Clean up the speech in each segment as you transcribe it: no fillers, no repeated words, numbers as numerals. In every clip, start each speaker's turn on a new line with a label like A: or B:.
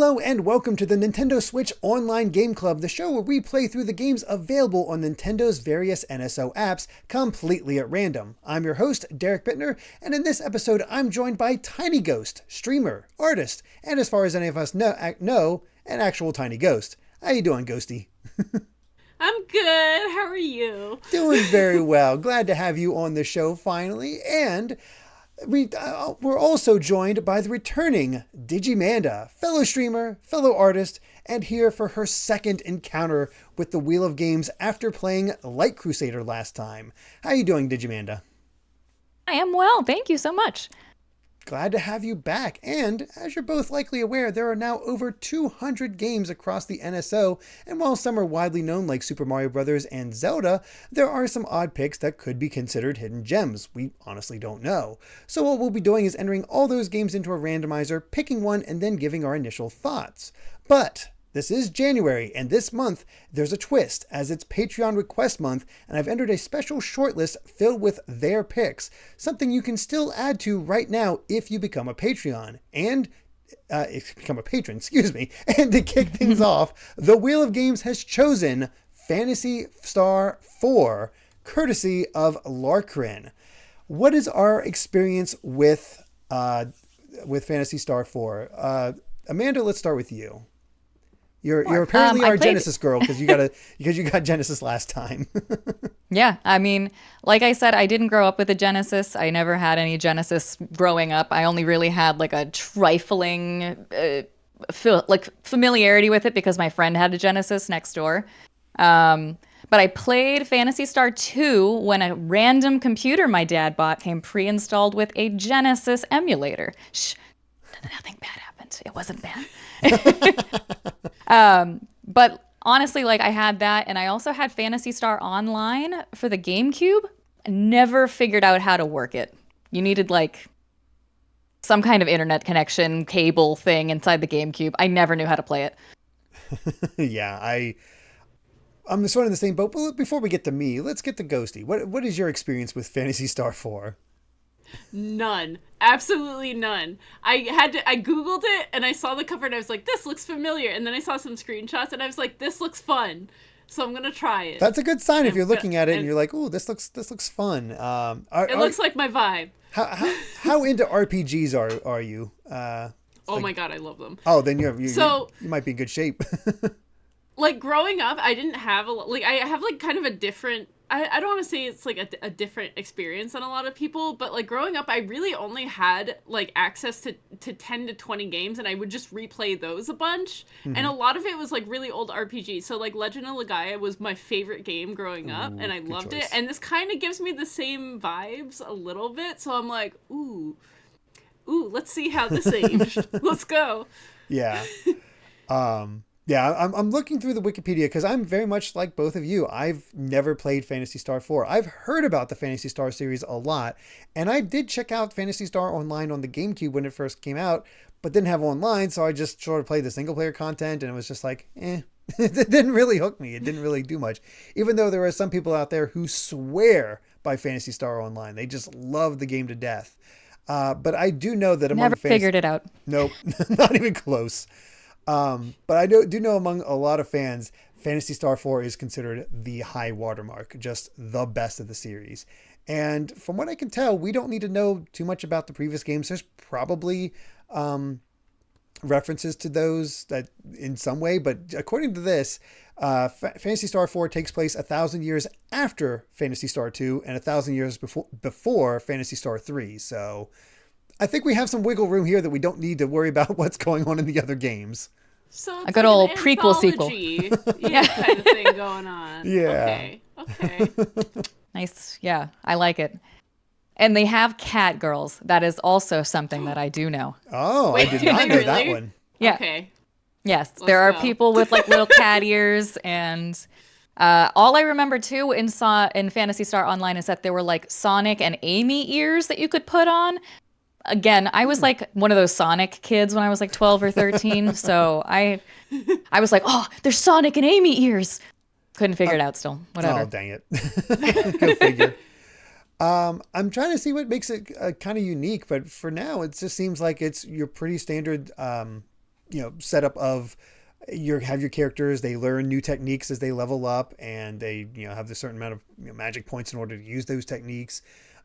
A: Hello and welcome to the Nintendo Switch Online Game Club, the show where we play through the games available on Nintendo's various NSO apps completely at random. I'm your host, Derek Bittner, and in this episode I'm joined by TinyGh0stt, streamer, artist, and as far as any of us know, an actual TinyGh0stt. How you doing, Ghosty?
B: I'm good. How are you?
A: Doing very well. Glad to have you on the show finally, and we're also joined by the returning Digimanda, fellow streamer, fellow artist, and here for her second encounter with the Wheel of Games after playing Light Crusader last time. How you doing, Digimanda?
C: I am well, thank you so much.
A: Glad to have you back, and as you're both likely aware, there are now over 200 games across the NSO, and while some are widely known like Super Mario Bros. And Zelda, there are some odd picks that could be considered hidden gems. We honestly don't know. So what we'll be doing is entering all those games into a randomizer, picking one, and then giving our initial thoughts. But this is January, and this month there's a twist, as it's Patreon request month, and I've entered a special shortlist filled with their picks, something you can still add to right now if you become a Patreon, and become a patron, excuse me. And to kick things off, the Wheel of Games has chosen Phantasy Star 4, courtesy of Larkrin. What is our experience with Phantasy Star 4? Amanda, let's start with you. You're apparently our Genesis girl because you got Genesis last time.
C: Yeah, I mean, like I said, I didn't grow up with a Genesis. I never had any Genesis growing up. I only really had like a trifling familiarity with it because my friend had a Genesis next door. But I played Phantasy Star 2 when a random computer my dad bought came pre-installed with a Genesis emulator. Shh, nothing bad happened. It wasn't bad. But honestly, like I had that, and I also had Phantasy Star Online for the GameCube. Never figured out how to work it. You needed like some kind of internet connection cable thing inside the GameCube. I never knew how to play it.
A: Yeah, I'm sort of in the same boat. But before we get to me, let's get to Ghosty. What is your experience with Phantasy Star 4?
B: None. Absolutely none. I Googled it and I saw the cover and I was like, this looks familiar. And then I saw some screenshots and I was like, this looks fun. So I'm going to try it.
A: That's a good sign if you're looking at it and you're like, oh, this looks fun.
B: It looks like my vibe.
A: How into RPGs are you?
B: My God, I love them.
A: Oh, then you might be in good shape.
B: Like growing up, I didn't have I have like kind of a different, I don't want to say it's like a different experience than a lot of people, but like growing up, I really only had like access to 10 to 20 games and I would just replay those a bunch. Mm-hmm. And a lot of it was like really old RPGs. So like Legend of Legaia was my favorite game growing up and I loved it. And this kind of gives me the same vibes a little bit. So I'm like, ooh, let's see how this aged. Let's go.
A: Yeah. Yeah, I'm looking through the Wikipedia because I'm very much like both of you. I've never played Phantasy Star 4. I've heard about the Phantasy Star series a lot, and I did check out Phantasy Star Online on the GameCube when it first came out, but didn't have online, so I just sort of played the single-player content, and it was just like, It didn't really hook me. It didn't really do much, even though there are some people out there who swear by Phantasy Star Online. They just love the game to death. But I do know that among
C: Never figured it out.
A: Nope, not even close. But I do know among a lot of fans, Phantasy Star 4 is considered the high watermark, just the best of the series. And from what I can tell, we don't need to know too much about the previous games. There's probably references to those that in some way, but according to this, Phantasy Star 4 takes place 1,000 years after Phantasy Star 2 and 1,000 years before Phantasy Star 3. So I think we have some wiggle room here that we don't need to worry about what's going on in the other games.
B: So
C: a good old prequel sequel.
B: Yeah, kind of thing going on.
A: Yeah.
B: Okay.
C: Nice. Yeah, I like it. And they have cat girls. That is also something that I do know.
A: Oh, wait, I did not know that one.
C: Yeah.
B: Okay.
C: Yes, there are people with like little cat ears, and all I remember too in Phantasy Star Online is that there were like Sonic and Amy ears that you could put on. Again, I was like one of those Sonic kids when I was like 12 or 13. So I was like, oh, there's Sonic and Amy ears. Couldn't figure it out still. Whatever.
A: Oh, dang it. Go figure. I'm trying to see what makes it kind of unique, but for now, it just seems like it's your pretty standard setup of have your characters, they learn new techniques as they level up, and they have a certain amount of magic points in order to use those techniques.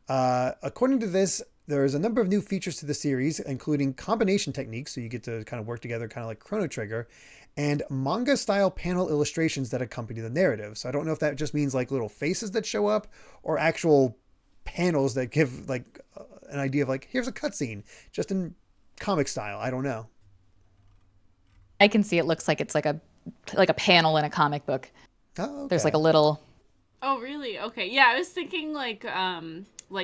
A: According to this, there's a number of new features to the series, including combination techniques, so you get to kind of work together kind of like Chrono Trigger, and manga style panel illustrations that accompany the narrative. So I don't know if that just means like little faces that show up, or actual panels that give like an idea of like, here's a cutscene just in comic style. I don't know.
C: I can see it looks like it's like a panel in a comic book.
A: Oh, okay.
C: There's like a little.
B: Oh, really? Okay. Yeah, I was thinking like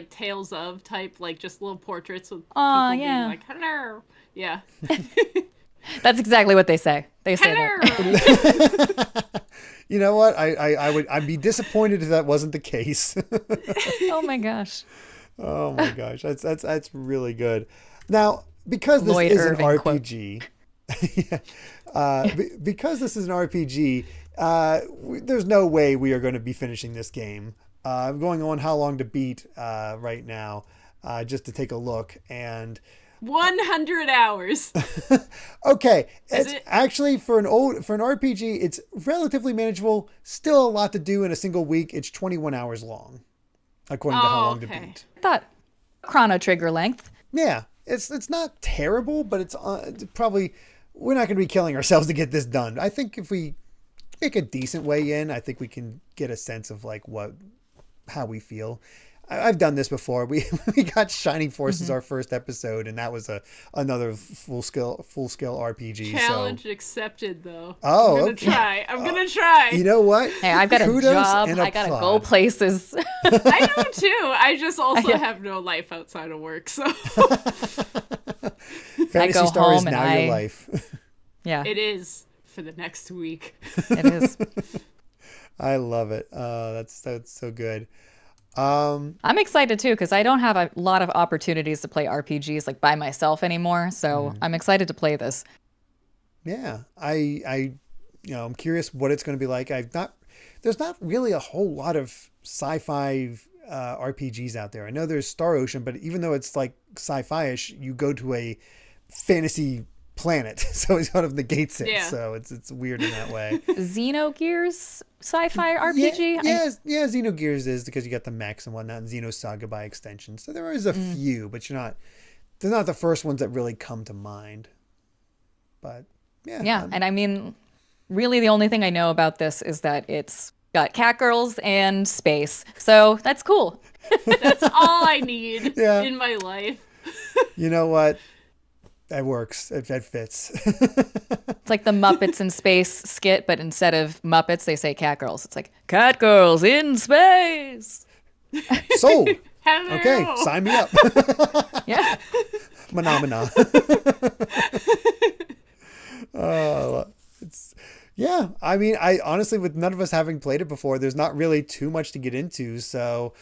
B: Tales of type, like just little portraits with people being like, hello. Yeah.
C: That's exactly what they say. They say
A: that. You know what? I'd be disappointed if that wasn't the case.
C: Oh my gosh.
A: Oh my gosh. That's really good. Now, because this
C: Lloyd
A: is
C: Irving
A: an RPG, because this is an RPG, there's no way we are going to be finishing this game. I'm going on how long to beat right now, just to take a look, and
B: 100 hours.
A: Okay, it's actually for an RPG, it's relatively manageable. Still a lot to do in a single week. It's 21 hours long, according to how long to beat.
C: I thought Chrono Trigger length.
A: Yeah, it's not terrible, but it's probably, we're not going to be killing ourselves to get this done. I think if we make a decent way in, I think we can get a sense of like how we feel. I've done this before. We got Shining Forces our first episode, and that was another full scale RPG.
B: Challenge accepted, though.
A: Oh,
B: I'm gonna try.
A: You know what?
C: Hey, I've got a job. I gotta go places.
B: I do too. I just also have no life outside of work, so.
A: Fantasy Star is now your life.
C: Yeah,
B: it is for the next week.
C: It is.
A: I love it. That's so good.
C: I'm excited too, because I don't have a lot of opportunities to play RPGs like by myself anymore, so I'm excited to play this.
A: Yeah, I'm curious what it's going to be like. There's not really a whole lot of sci-fi RPGs out there. I know there's Star Ocean, but even though it's like sci-fi-ish, you go to a fantasy planet, so it sort of negates it. Yeah. So it's weird in that way.
C: Xenogears sci-fi RPG?
A: Yeah, Xenogears is, because you got the mechs and whatnot, and Xenosaga by extension. So there is a few, but they're not the first ones that really come to mind. But yeah.
C: And I mean, really the only thing I know about this is that it's got cat girls and space. So that's cool.
B: That's all I need in my life.
A: You know what? That works. That fits.
C: It's like the Muppets in Space skit, but instead of Muppets, they say cat girls. It's like, cat girls in space.
A: Sold.
B: Hello.
A: Okay, sign me up.
C: Yeah.
A: Phenomena. I mean, I honestly, with none of us having played it before, there's not really too much to get into. So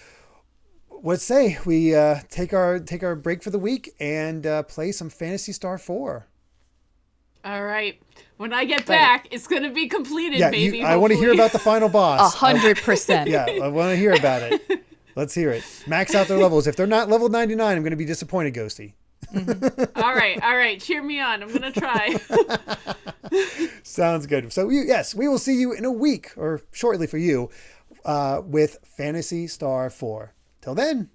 A: let's say we take our break for the week and play some Phantasy Star 4.
B: All right. When I get back, it's going to be completed, baby.
A: I want to hear about the final boss.
C: 100%.
A: Yeah, I want to hear about it. Let's hear it. Max out their levels. If they're not level 99, I'm going to be disappointed, Ghosty.
B: All right. Cheer me on. I'm going to try.
A: Sounds good. So, yes, we will see you in a week, or shortly for you, with Phantasy Star 4. Till then.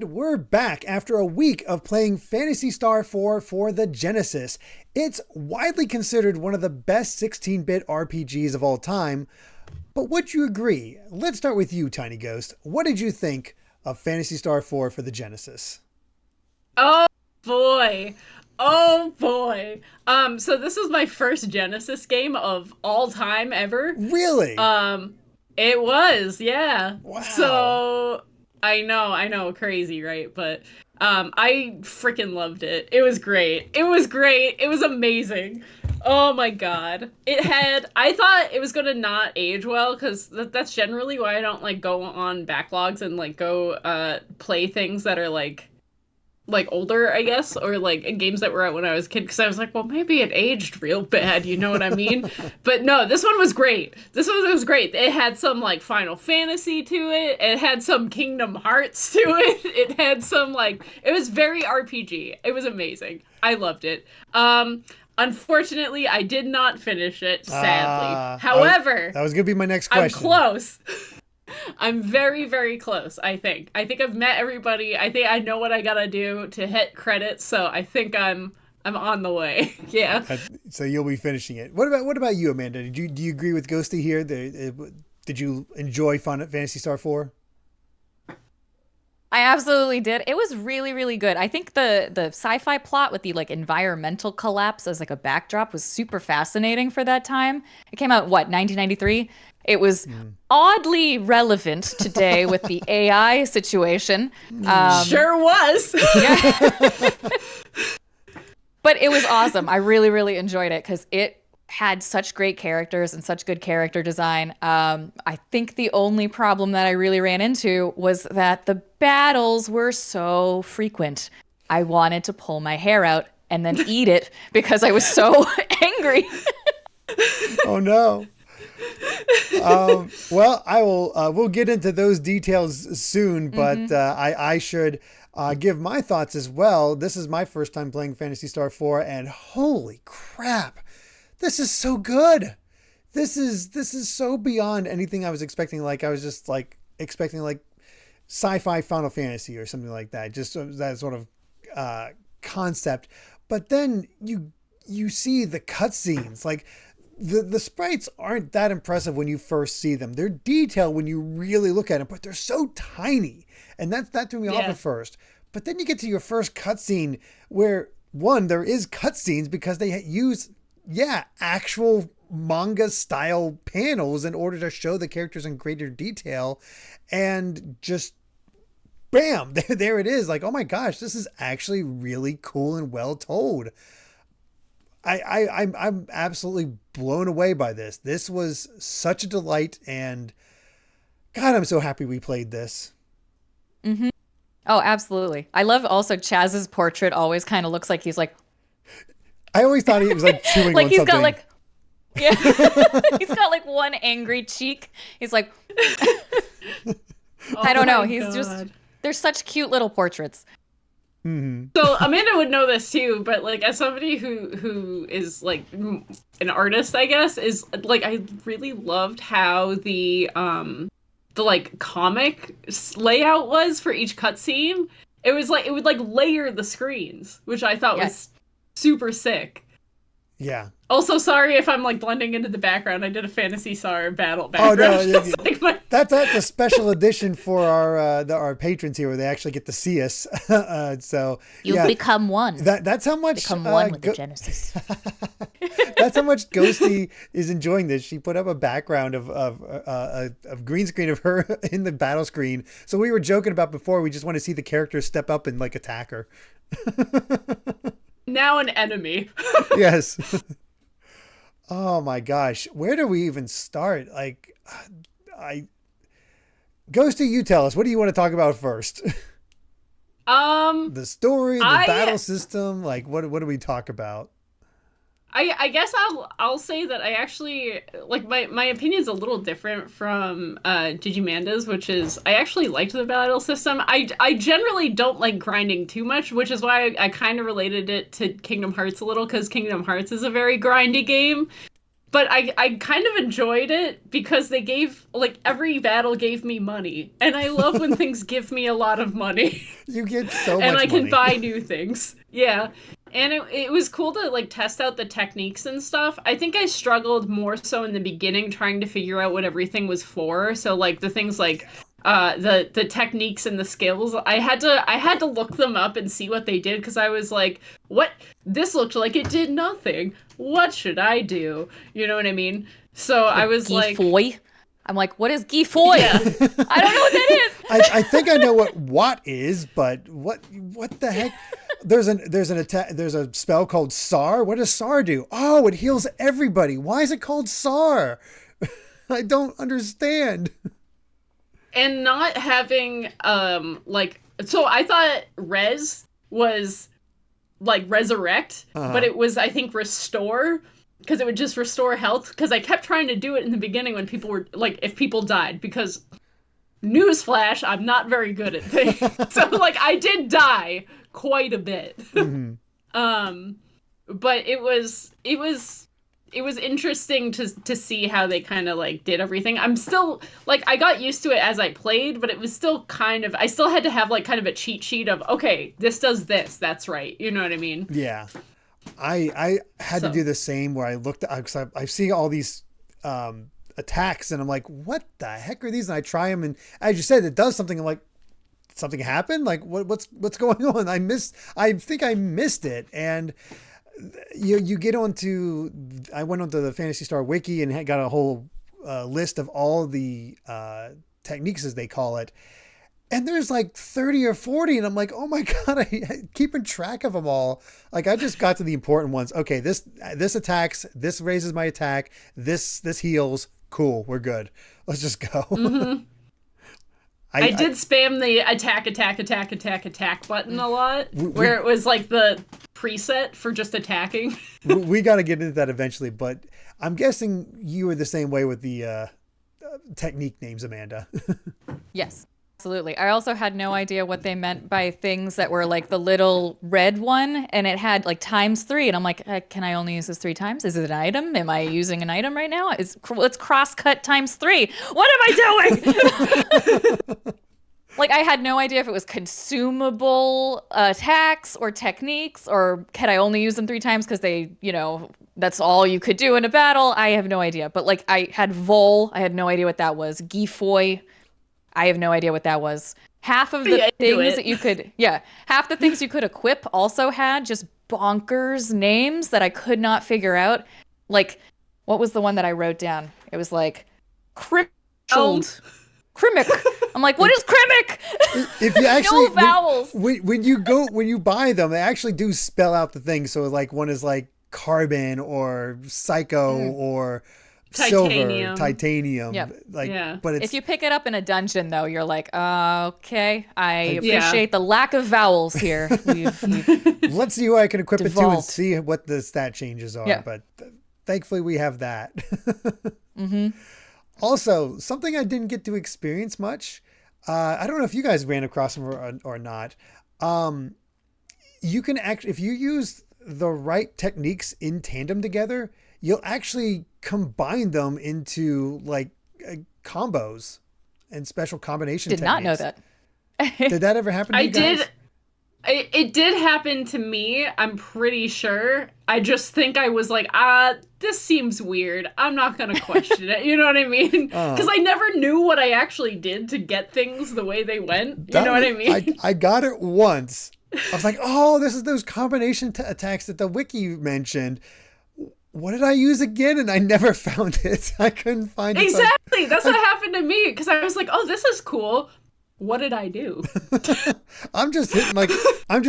A: We're back after a week of playing Phantasy Star 4 for the Genesis. It's widely considered one of the best 16-bit RPGs of all time, but would you agree? Let's start with you, Tiny Ghost. What did you think of Phantasy Star 4 for the Genesis?
B: Oh boy. So this was my first Genesis game of all time ever.
A: Really?
B: It was, yeah.
A: Wow.
B: So I know, crazy, right? But I freaking loved it. It was great. It was amazing. Oh my god. I thought it was gonna not age well, because that's generally why I don't like go on backlogs and like go play things that are like older, I guess, or like games that were out when I was a kid, because I was like, well, maybe it aged real bad, you know what I mean? But no, this one was great. This one was great. It had some like Final Fantasy to it. It had some Kingdom Hearts to it. It had some like, it was very RPG. It was amazing. I loved it. Unfortunately, I did not finish it, sadly. However,
A: that was gonna be my next question.
B: I'm close. I'm very, very close, I think. I think I've met everybody. I think I know what I gotta do to hit credits, so I think I'm on the way. Yeah.
A: So you'll be finishing it. What about you, Amanda? Do you agree with Ghosty here? Did you enjoy Phantasy Star 4?
C: I absolutely did. It was really, really good. I think the sci-fi plot with the like environmental collapse as like a backdrop was super fascinating for that time. It came out, what, 1993? It was oddly relevant today with the AI situation.
B: Sure was.
C: Yeah. But it was awesome. I really, really enjoyed it because it had such great characters and such good character design. I think the only problem that I really ran into was that the battles were so frequent. I wanted to pull my hair out and then eat it because I was so angry.
A: Oh no. Well, I will. We'll get into those details soon, but I should give my thoughts as well. This is my first time playing Phantasy Star 4, and holy crap, this is so good. This is so beyond anything I was expecting. Like I was just like expecting like sci-fi Final Fantasy or something like that. Just that sort of concept. But then you see the cutscenes, like. The sprites aren't that impressive when you first see them. They're detailed when you really look at them, but they're so tiny. And that threw me off at first. But then you get to your first cutscene where, one, there is cutscenes because they use, actual manga-style panels in order to show the characters in greater detail. And just, bam, there it is. Like, oh my gosh, this is actually really cool and well told. I'm absolutely blown away by this. This was such a delight, and God, I'm so happy we played this.
C: Mm-hmm. Oh, absolutely. I love also Chaz's portrait always kind of looks like he's like...
A: I always thought he was like chewing
C: like
A: on
C: he's
A: something.
C: got like... Yeah. He's got like one angry cheek. He's like... I don't know. He's just... They're such cute little portraits.
A: Mm-hmm.
B: So Amanda would know this too, but like as somebody who is like an artist, I guess, is like I really loved how the like comic layout was for each cutscene. It was like it would like layer the screens, which I thought was super sick.
A: Yeah.
B: Also, sorry if I'm like blending into the background. I did a Phantasy Star battle background.
A: Oh no,
B: like
A: that's a special edition for our patrons here, where they actually get to see us. So
C: you've become one.
A: That's how much
C: become one with the Genesis.
A: That's how much Ghosty is enjoying this. She put up a background of green screen of her in the battle screen. So we were joking about before. We just want to see the characters step up and like attack her.
B: Now an enemy.
A: Yes. Oh my gosh. Where do we even start? Like, Ghosty, you tell us. What do you want to talk about first?
B: The
A: story, the battle system. Like, what do we talk about?
B: I guess I'll say that I actually like my opinion's a little different from Digimanda's, which is I actually liked the battle system. I generally don't like grinding too much, which is why I kind of related it to Kingdom Hearts a little, because Kingdom Hearts is a very grindy game. But I kind of enjoyed it because they gave, like, every battle gave me money. And I love when things give me a lot of money.
A: You get so much
B: and I can
A: money.
B: buy new things. Yeah. And it was cool to, like, test out the techniques and stuff. I think I struggled more so in the beginning trying to figure out what everything was for. So, like, the things like the techniques and the skills, I had to look them up and see what they did, because I was like, what? This looked like it did nothing. What should I do? You know what I mean? So I was like...
C: Gifoy? I'm like, what is Gifoy?
B: Yeah.
C: I don't know what that is.
A: I think I know what is, but what the heck? there's an attack. There's a spell called SAR. What does SAR do? Oh, it heals everybody. Why is it called SAR? I don't understand.
B: And not having so I thought res was like resurrect, but it was, I think, restore, because it would just restore health, because I kept trying to do it in the beginning when people were like, if people died, because newsflash, I'm not very good at things. So like I did die quite a bit. But it was interesting to see how they kind of like did everything. I'm still like, I got used to it as I played, but it was still kind of, I still had to have like kind of a cheat sheet of, okay, this does this, that's right, you know what I mean?
A: Yeah, I had to do the same, where I looked at, because I see all these attacks and I'm like, what the heck are these? And I try them, and as you said, it does something. I'm like, something happened? Like what's going on? I think I missed it. And you get onto, I went onto the Phantasy Star wiki and got a whole list of all the techniques, as they call it. And there's like 30 or 40. And I'm like, oh my God, I keeping track of them all. Like, I just got to the important ones. Okay, this attacks, this raises my attack, this heals. Cool, we're good. Let's just go.
B: Mm-hmm. I did spam the attack button a lot, where it was like the preset for just attacking.
A: We got to get into that eventually, but I'm guessing you were the same way with the technique names, Amanda.
C: Yes, absolutely. I also had no idea what they meant by things that were like the little red one, and it had like ×3, and I'm like, can I only use this 3 times? Is it an item? Am I using an item right now? Let's cross-cut ×3. What am I doing? Like, I had no idea if it was consumable attacks or techniques, or can I only use them 3 times because they, that's all you could do in a battle. I have no idea. But like, I had Vol. I had no idea what that was. Gifoy. I have no idea what that was. Half of the things that you could, half the things you could equip also had just bonkers names that I could not figure out. Like, what was the one that I wrote down? It was like, Crimic. I'm like, what is Crimic?
A: If you actually,
C: no vowels.
A: When you buy them, they actually do spell out the things. So like, one is like carbon or psycho or silver, titanium.
C: Yep.
A: But
C: if you pick it up in a dungeon, though, you're like, okay, I appreciate the lack of vowels here.
A: Let's see who I can equip
C: devolved.
A: it to and see what the stat changes are. Yeah. But thankfully, we have that.
C: Mm-hmm.
A: Also, something I didn't get to experience much. I don't know if you guys ran across them or not. You can if you use the right techniques in tandem together, you'll actually combine them into like combos and special combination techniques.
C: Did not know that.
A: Did that ever happen to you guys?
B: It did happen to me, I'm pretty sure. I just think I was like, this seems weird. I'm not going to question it. You know what I mean? Because I never knew what I actually did to get things the way they went. You know what I mean?
A: I got it once. I was like, oh, this is those combination attacks that the wiki mentioned. What did I use again? And I never found it. I couldn't find it.
B: Exactly. That's what happened to me. Because I was like, oh, this is cool. What did I do?
A: I'm just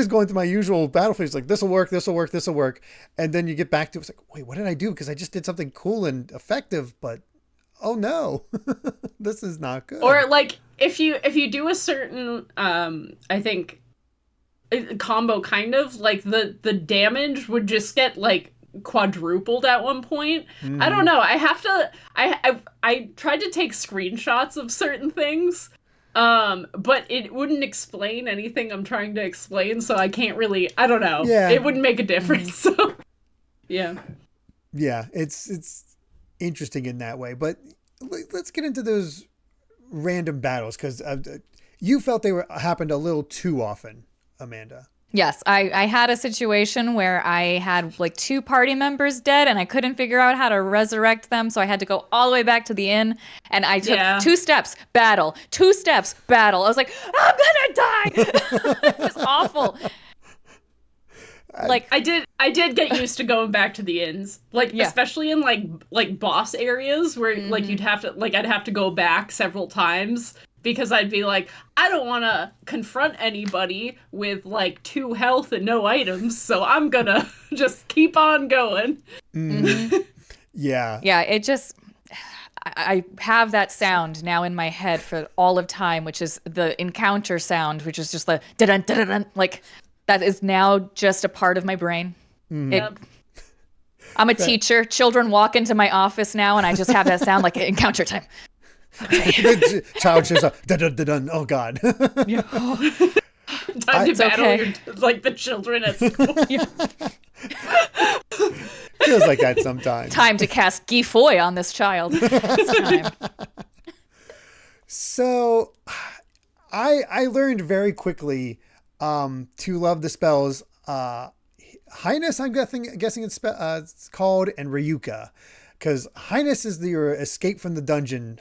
A: going through my usual battlefield. It's like, this will work. And then you get back to it's like, wait, what did I do? Because I just did something cool and effective, but oh no, this is not good.
B: Or like, if you do a certain, I think, combo, kind of, like the damage would just get like quadrupled at one point. I don't know. I tried to take screenshots of certain things. But it wouldn't explain anything I'm trying to explain, so I can't really, I don't know. Yeah. It wouldn't make a difference, so, yeah.
A: Yeah, it's interesting in that way, but let's get into those random battles, because you felt they happened a little too often, Amanda.
C: Yes, I had a situation where I had like 2 party members dead and I couldn't figure out how to resurrect them. So I had to go all the way back to the inn and I took 2 steps, battle, 2 steps, battle. I was like, I'm gonna die. It was awful.
B: Like I did get used to going back to the inns, like especially in like boss areas where like you'd have to, like I'd have to go back several times because I'd be like, I don't want to confront anybody with like 2 health and no items, so I'm gonna just keep on going.
A: Yeah.
C: Yeah, it just, I have that sound now in my head for all of time, which is the encounter sound, which is just the da-dun, da-dun, like that is now just a part of my brain.
B: Yep.
C: I'm a teacher. Children walk into my office now, and I just have that sound like encounter time. Okay.
A: The child shows up. Dun-dun-dun-dun. Oh, God.
C: Yeah.
B: Time to battle
C: okay.
B: like the children at school.
A: Feels like that sometimes.
C: Time to cast Gifoy on this child. It's time.
A: So I learned very quickly to love the spells Highness, I'm guessing it's called, and Ryuka. Because Highness is your escape from the dungeon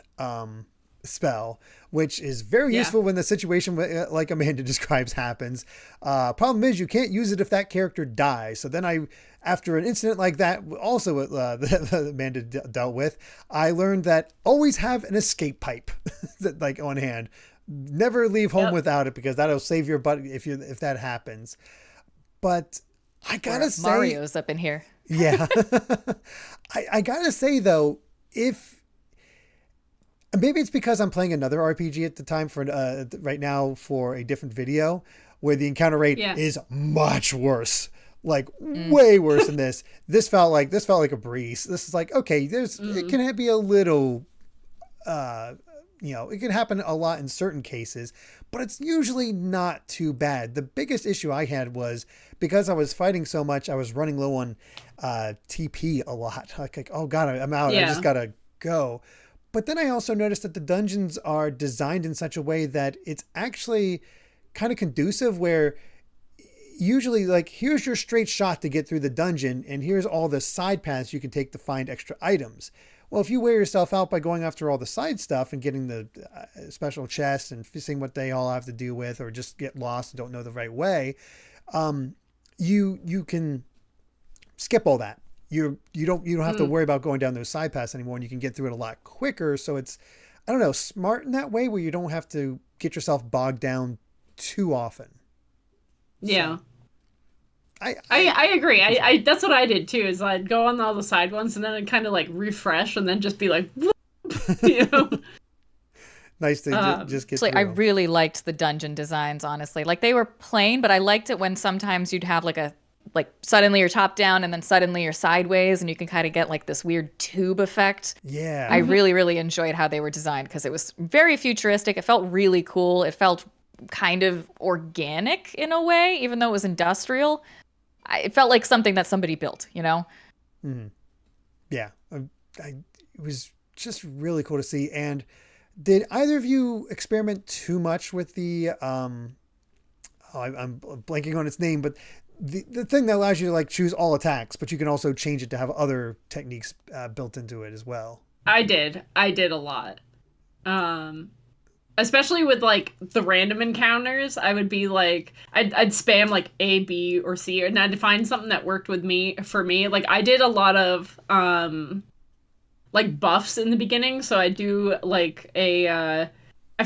A: spell, which is very useful when the situation like Amanda describes happens. Problem is, you can't use it if that character dies. So then after an incident like that, also that Amanda dealt with, I learned that always have an escape pipe that like on hand. Never leave home without it, because that'll save your butt if that happens. But I gotta say,
C: Mario's up in here.
A: Yeah. I gotta say though, if maybe it's because I'm playing another RPG at the time for right now for a different video where the encounter rate is much worse, like way worse than this. This felt like a breeze. This is like, okay, it can be a little, it can happen a lot in certain cases, but it's usually not too bad. The biggest issue I had was because I was fighting so much, I was running low on TP a lot. Like, oh God, I'm out. I just gotta go. But then I also noticed that the dungeons are designed in such a way that it's actually kind of conducive, where usually like, here's your straight shot to get through the dungeon, and here's all the side paths you can take to find extra items. Well, if you wear yourself out by going after all the side stuff and getting the special chests and seeing what they all have to do with, or just get lost and don't know the right way, you can skip all that. You don't have to worry about going down those side paths anymore, and you can get through it a lot quicker. So it's, I don't know, smart in that way, where you don't have to get yourself bogged down too often.
B: Yeah.
A: So,
B: I agree. I that's what I did too, is I'd go on all the side ones and then I'd kind of like refresh and then just be like,
A: Nice to just get through.
C: I really liked the dungeon designs, honestly. Like, they were plain, but I liked it when sometimes you'd have like suddenly you're top down and then suddenly you're sideways, and you can kind of get like this weird tube effect.
A: Yeah.
C: I really, really enjoyed how they were designed, because it was very futuristic. It felt really cool. It felt kind of organic in a way, even though it was industrial. It felt like something that somebody built,
A: Mm-hmm. Yeah. It was just really cool to see. And did either of you experiment too much with the, I'm blanking on its name, but the thing that allows you to like choose all attacks, but you can also change it to have other techniques built into it as well?
B: I did a lot. Especially with like the random encounters, I would be like, I'd spam like A, B, or C, and I'd find something that worked for me. Like, I did a lot of like buffs in the beginning, so I do like I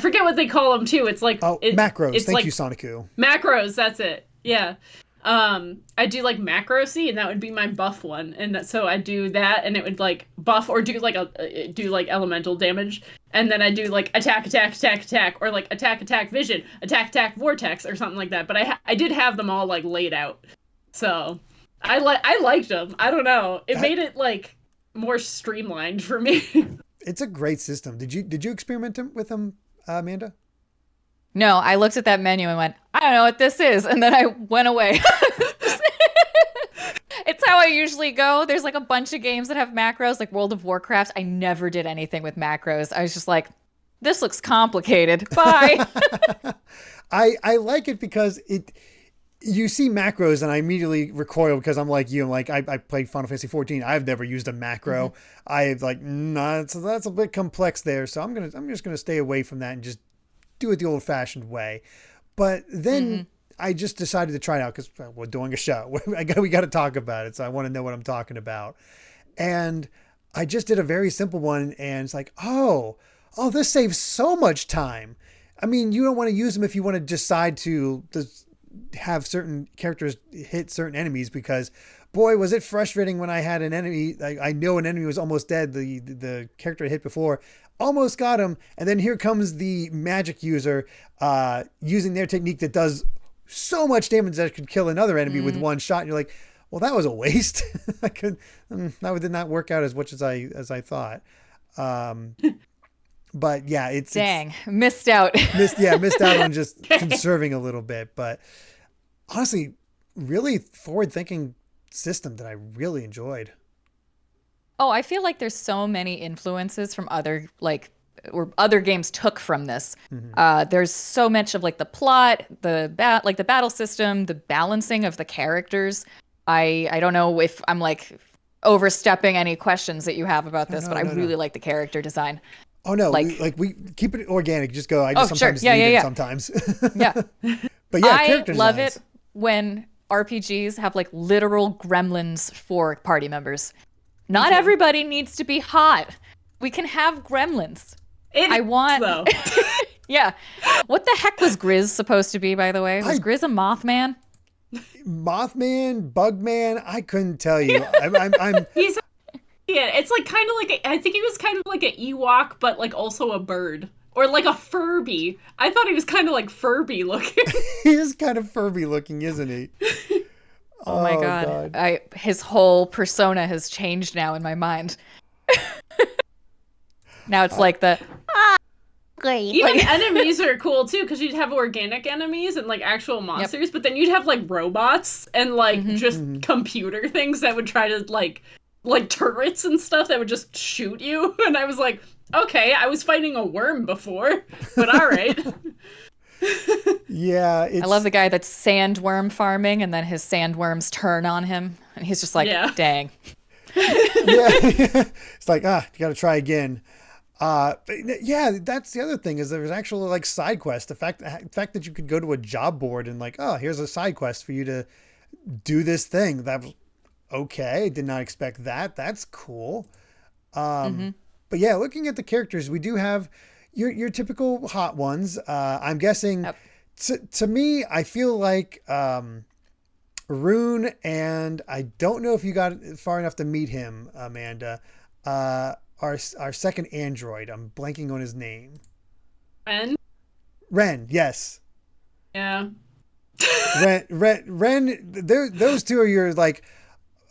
B: forget what they call them too. It's like
A: macros.
B: It's
A: Thank you, Sonicu.
B: Macros. That's it. Yeah. I do like macro C, and that would be my buff one, and so I do that, and it would like buff or do like elemental damage, and then I do like attack, or like attack, vision, attack, vortex, or something like that. But I did have them all like laid out, so I liked them. I don't know, it made it like more streamlined for me.
A: It's a great system. Did you experiment with them, Amanda?
C: No, I looked at that menu and went, I don't know what this is. And then I went away. It's how I usually go. There's like a bunch of games that have macros, like World of Warcraft. I never did anything with macros. I was just like, this looks complicated. Bye.
A: I like it because you see macros and I immediately recoil, because I'm like you. I'm like, I played Final Fantasy 14. I've never used a macro. I've like, nah, that's a bit complex there. So I'm just gonna stay away from that and just do it the old-fashioned way. But then I just decided to try it out, because we're doing a show. We got to talk about it, so I want to know what I'm talking about. And I just did a very simple one, and it's like, oh, oh, this saves so much time. I mean, you don't want to use them if you want to decide to have certain characters hit certain enemies, because boy, was it frustrating when I had an enemy. I know an enemy was almost dead. The character I hit before almost got him. And then here comes the magic user using their technique that does so much damage that it could kill another enemy with one shot. And you're like, well, that was a waste. That did not work out as much as I thought. But yeah, it's
C: missed out.
A: Missed out on just conserving a little bit. But honestly, really forward-thinking system that I really enjoyed.
C: Oh, I feel like there's so many influences from other games took from this. There's so much of like the plot, the battle system, the balancing of the characters. I don't know if I'm like overstepping any questions that you have about this, but I really like the character design.
A: Oh no, we keep it organic. Just go. I just sometimes
C: sure.
A: need it sometimes.
C: Yeah.
A: But yeah,
C: I love it when RPGs have like literal gremlins for party members. Not everybody needs to be hot. We can have gremlins. Though. Yeah. What the heck was Grizz supposed to be, by the way? Was Grizz a Mothman?
A: Mothman, Bugman, I couldn't tell you.
B: It's like kind of like I think he was kind of like an Ewok, but like also a bird. Or like a Furby. I thought he was kind of like Furby looking.
A: He is kind of Furby looking, isn't he?
C: Oh my god. His whole persona has changed now in my mind. Now it's like the great.
B: Even enemies are cool too, because you'd have organic enemies and like actual monsters, but then you'd have like robots and like just computer things that would try to like turrets and stuff that would just shoot you. And I was like, okay, I was fighting a worm before, but all right.
A: Yeah,
C: I love the guy that's sandworm farming, and then his sandworms turn on him, and he's just like, dang.
A: It's like, you got to try again. But yeah, that's the other thing, is there's actual like side quests. The fact that you could go to a job board and like, oh, here's a side quest for you to do this thing. That was okay. Did not expect that. That's cool. But yeah, looking at the characters, we do have your typical hot ones. I'm guessing to me, I feel like Rune, and I don't know if you got far enough to meet him, Amanda. Our second android. I'm blanking on his name. Ren, yes.
B: Yeah.
A: Ren. Those two are your like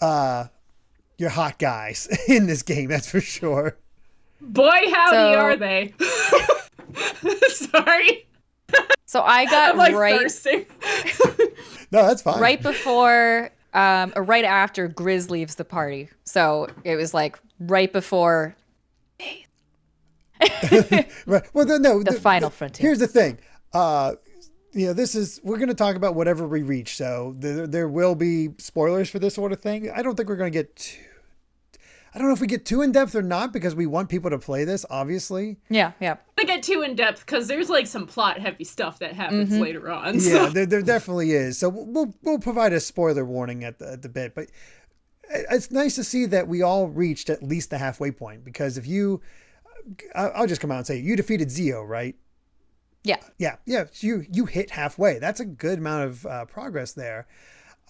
A: your hot guys in this game. That's for sure.
B: Boy, howdy are they. Sorry.
C: So I got
B: thirsting.
A: No, that's fine.
C: Right before, or right after Grizz leaves the party. So it was like right before.
A: Right. Well, the
C: final frontier.
A: Here's the thing. We're going to talk about whatever we reach. So there will be spoilers for this sort of thing. I don't think we're going to get I don't know if we get too in depth or not, because we want people to play this, obviously.
C: Yeah.
B: We get too in depth because there's like some plot heavy stuff that happens later on. So.
A: Yeah, there definitely is. So we'll provide a spoiler warning at the bit, but it's nice to see that we all reached at least the halfway point, because if I'll just come out and say, you defeated Zio, right?
C: Yeah.
A: You hit halfway. That's a good amount of progress there.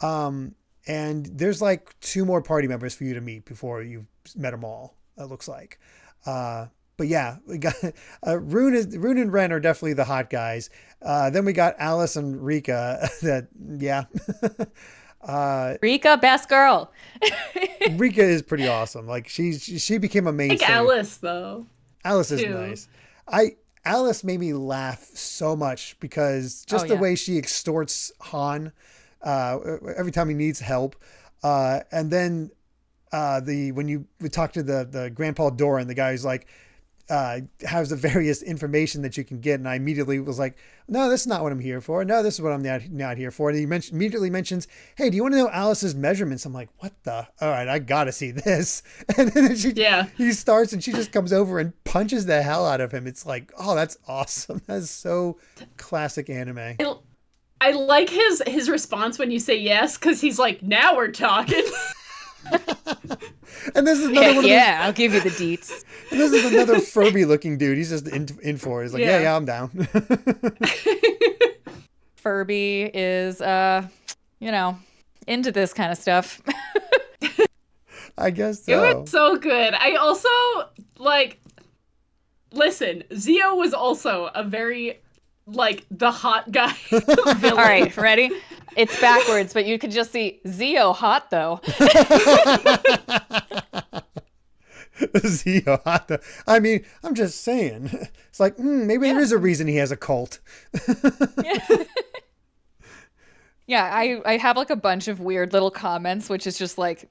A: And there's like 2 more party members for you to meet before you've met them all, it looks like. But yeah, we got Rune and Ren are definitely the hot guys. Then we got Alice and Rika.
C: Rika, best girl.
A: Rika is pretty awesome. Like she became a mainstay.
B: I like Alice though.
A: Alice is nice. Alice made me laugh so much, because just the way she extorts Han every time he needs help. And then when we talk to the Grandpa Doran, the guy who's like has the various information that you can get, and I immediately was like, no, this is not what I'm here for. No, this is what I'm not here for. And he immediately mentions, hey, do you want to know Alice's measurements? I'm like, what the? All right, I gotta see this. And then he starts, and she just comes over and punches the hell out of him. It's like, oh, that's awesome. That's so classic anime.
B: I like his response when you say yes, because he's like, now we're talking.
A: And this is another one of
C: Yeah, I'll give you the deets.
A: and this is another Furby looking dude. He's just in for it. He's like, yeah, I'm down.
C: Furby is, into this kind of stuff.
A: I guess
B: It
A: so.
B: was so good. I also, listen, Zio was also a very, the hot guy villain.
C: All right, ready? It's backwards, but you could just see Zio hot, though.
A: Zio. I mean, I'm just saying. It's like, maybe there is a reason he has a cult.
C: Yeah, I have a bunch of weird little comments, which is just like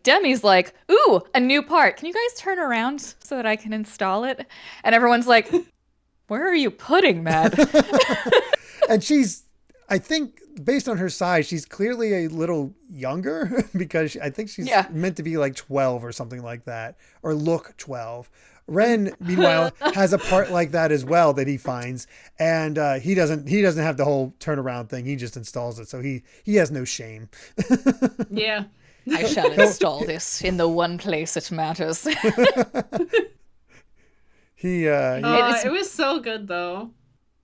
C: Demi's like, ooh, a new part. Can you guys turn around so that I can install it? And everyone's like, where are you putting that?
A: And I think, based on her size, she's clearly a little younger because I think she's meant to be 12 or something like that, or look 12. Ren, meanwhile, has a part like that as well that he finds, and he doesn't have the whole turnaround thing. He just installs it, so he has no shame.
B: Yeah.
C: I shall install this in the one place it matters.
B: It was so good, though.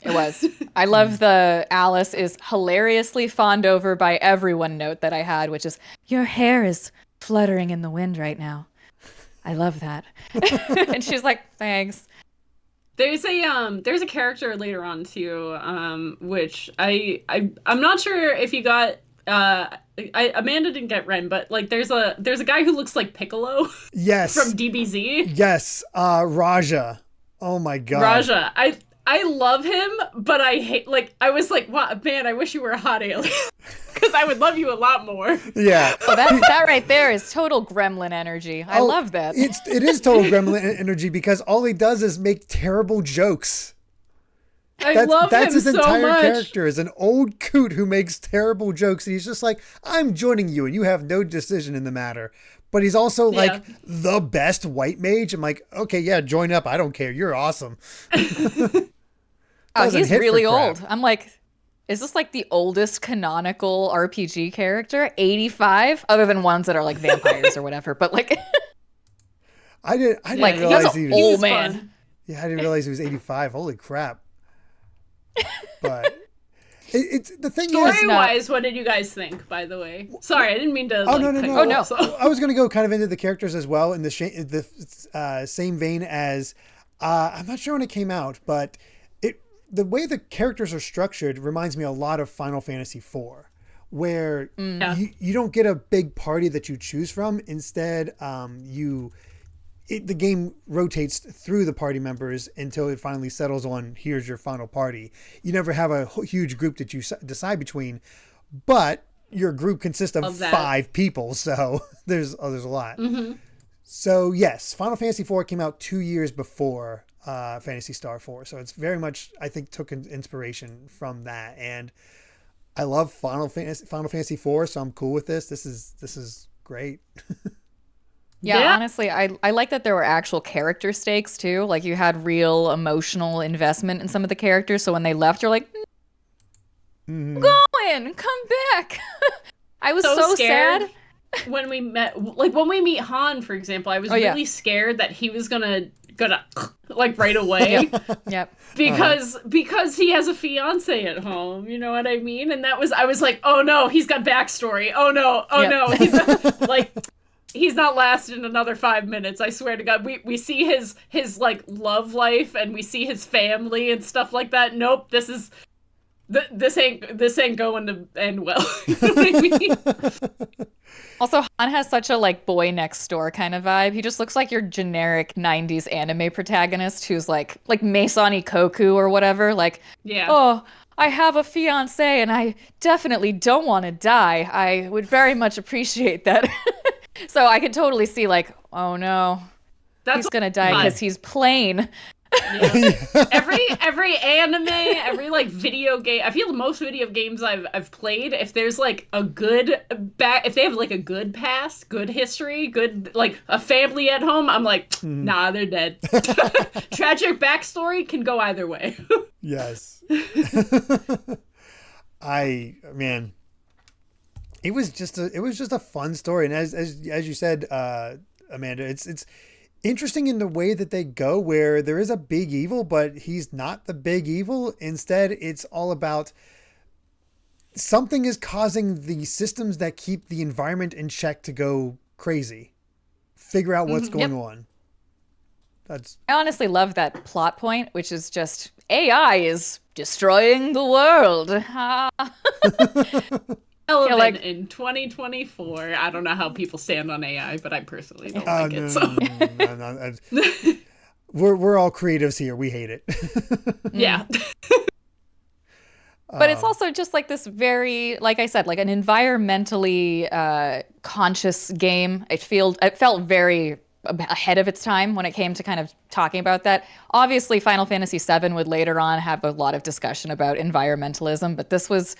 C: It was. I love the Alice is hilariously fawned over by everyone note that I had, which is, your hair is fluttering in the wind right now. I love that. And she's like, thanks.
B: There's a character later on too, which I'm not sure if you got Amanda didn't get Ren, but there's a guy who looks like Piccolo.
A: Yes.
B: From DBZ.
A: Yes. Raja. Oh my god.
B: Raja. I love him, but I hate, I was like, wow, man, I wish you were a hot alien. Because I would love you a lot more.
A: Yeah.
C: Well, that right there is total gremlin energy. I love that.
A: It is total gremlin energy because all he does is make terrible jokes. That's his entire character, is an old coot who makes terrible jokes. And he's just like, I'm joining you and you have no decision in the matter. But he's also the best white mage. I'm like, okay, yeah, join up. I don't care. You're awesome.
C: Oh, he's really old. I'm like, is this the oldest canonical RPG character? 85? Other than ones that are vampires or whatever. But
A: I didn't realize he was
C: old man.
B: Fun.
A: Yeah, I didn't realize he was 85. Holy crap. But it's the thing
B: Story-wise, what did you guys think, by the way? Sorry, I didn't mean to.
A: No.
C: Oh, no.
A: I was going to go kind of into the characters as well in the same vein as I'm not sure when it came out, but the way the characters are structured reminds me a lot of Final Fantasy IV, where you don't get a big party that you choose from. Instead, the game rotates through the party members until it finally settles on, here's your final party. You never have a huge group that you decide between, but your group consists of 5 people, so there's a lot. Mm-hmm. So yes, Final Fantasy IV came out 2 years before Phantasy Star 4, so it's very much, I think, took inspiration from that, and I love Final Fantasy IV, so I'm cool with this. This is great.
C: Yeah, honestly, I like that there were actual character stakes too. You had real emotional investment in some of the characters, so when they left, you're like, I'm going, come back. I was so
B: scared
C: sad.
B: When we met, when we meet Han, for example, I was really scared that he was gonna right away.
C: Yep.
B: Because he has a fiance at home, you know what I mean? And I was like, oh no, he's got backstory. Oh no, he's he's not lasting another 5 minutes, I swear to God. We see his love life and we see his family and stuff like that. Nope, this ain't going to end well. You know what I mean?
C: Also, Han has such a boy next door kind of vibe. He just looks like your generic 90s anime protagonist who's like Meisani Koku or whatever. Oh, I have a fiance and I definitely don't want to die. I would very much appreciate that. So I could totally see oh no, he's gonna die because he's plain.
B: Yeah. Every anime, every video game. I feel most video games I've played, if there's a good if they have a good past, good history, good a family at home, I'm nah, they're dead. Tragic backstory can go either way.
A: Yes. It was just a fun story, and as you said, Amanda, it's interesting in the way that they go, where there is a big evil, but he's not the big evil. Instead, it's all about something is causing the systems that keep the environment in check to go crazy. Figure out what's going on. I
C: honestly love that plot point, which is just AI is destroying the world.
B: Relevant in 2024. I don't know how people stand on AI, but I personally don't like it. So
A: no. We're all creatives here. We hate it.
B: Yeah.
C: But it's also just like this very, like I said, like an environmentally conscious game. It felt very ahead of its time when it came to kind of talking about that. Obviously, Final Fantasy VII would later on have a lot of discussion about environmentalism, but this was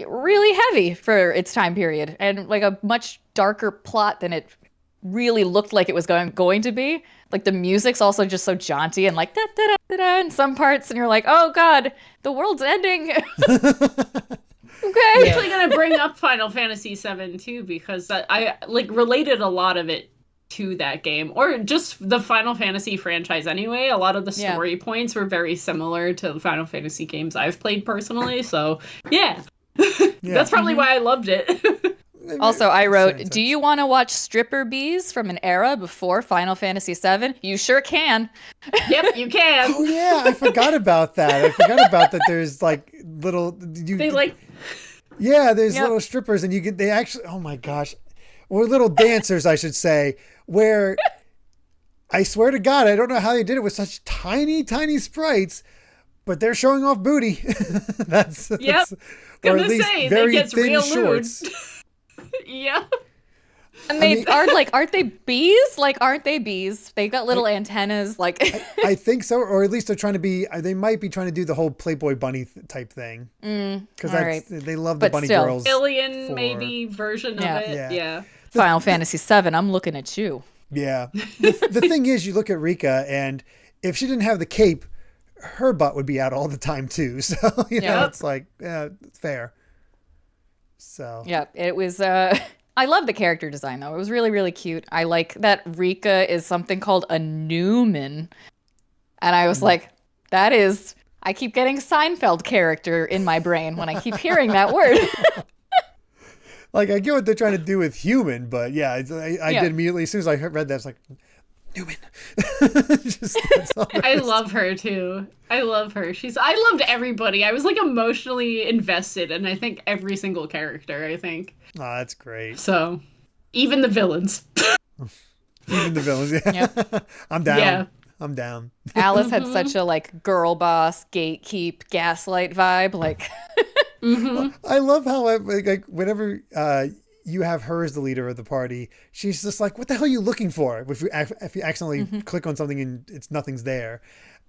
C: really heavy for its time period and like a much darker plot than it really looked like it was going to be. Like the music's also just so jaunty and like da da da da da in some parts, and you're like, oh god, the world's ending. Okay.
B: I'm actually gonna bring up Final Fantasy VII too, because I like related a lot of it to that game, or just the Final Fantasy franchise anyway. A lot of the story points were very similar to the Final Fantasy games I've played personally, so yeah. That's probably why I loved it.
C: Also, I wrote, do you want to watch stripper bees from an era before Final Fantasy VII? You sure can.
B: Yep, you can.
A: Oh yeah, I forgot about that. There's like little there's little strippers, and they actually, oh my gosh, or little dancers, I should say, where I swear to God, I don't know how they did it with such tiny sprites, but they're showing off booty. that's or at least very thin shorts.
B: Yeah.
C: And aren't they bees? Like, aren't they bees? They've got little antennas, like.
A: I think so, or at least they might be trying to do the whole Playboy bunny type thing. Because they love the bunny girls.
B: Alien maybe version of it. Yeah.
C: Final Fantasy VII, I'm looking at you.
A: Yeah. The thing is, you look at Rika, and if she didn't have the cape, her butt would be out all the time too. So, know, it's like, it's fair. So
C: yeah, it was. I love the character design though. It was really, really cute. I like that Rika is something called a Newman, and I was like, that is. I keep getting Seinfeld character in my brain when I keep hearing that word.
A: Like, I get what they're trying to do with human, but yeah, I did immediately as soon as I read that, I was like, Newman.
B: I love her too. I love her. I loved everybody. I was like emotionally invested in I think every single character, I think.
A: Oh, that's great.
B: So, even the villains.
A: Even the villains, yeah. Yep. I'm down. Yeah. I'm down.
C: Alice had such a like girl boss, gatekeep, gaslight vibe. Like,
A: I love how like whenever you have her as the leader of the party, she's just like, what the hell are you looking for? If you accidentally click on something and nothing's there.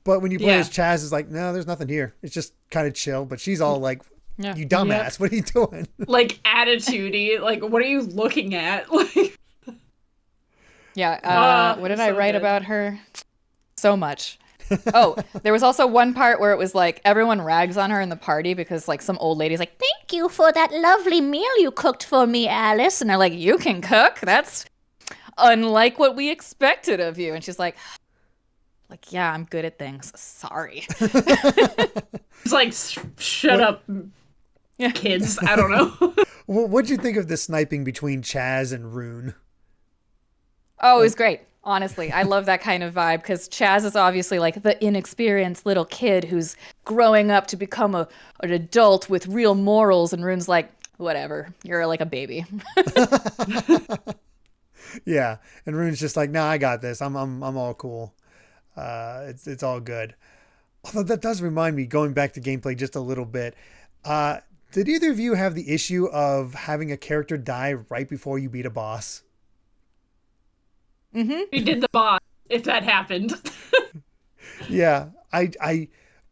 A: But when you play as Chaz, it's like, no, there's nothing here. It's just kind of chill. But she's all like, you dumbass, what are you doing?
B: Like attitude-y. Like, what are you looking at? Like,
C: what did I write about her? So much. Oh, there was also one part where it was like everyone rags on her in the party because like some old lady's like, thank you for that lovely meal you cooked for me, Alice. And they're like, you can cook? That's unlike what we expected of you. And she's like, yeah, I'm good at things. Sorry.
B: It's like, shut up, kids. I don't know.
A: What'd you think of the sniping between Chaz and Rune?
C: Oh, it was great. Honestly, I love that kind of vibe because Chaz is obviously like the inexperienced little kid who's growing up to become an adult with real morals, and Rune's like, whatever, you're like a baby.
A: Yeah, and Rune's just like, I got this. I'm all cool. It's all good. Although that does remind me, going back to gameplay just a little bit. Did either of you have the issue of having a character die right before you beat a boss?
B: We did the boss, if that happened.
A: Yeah, I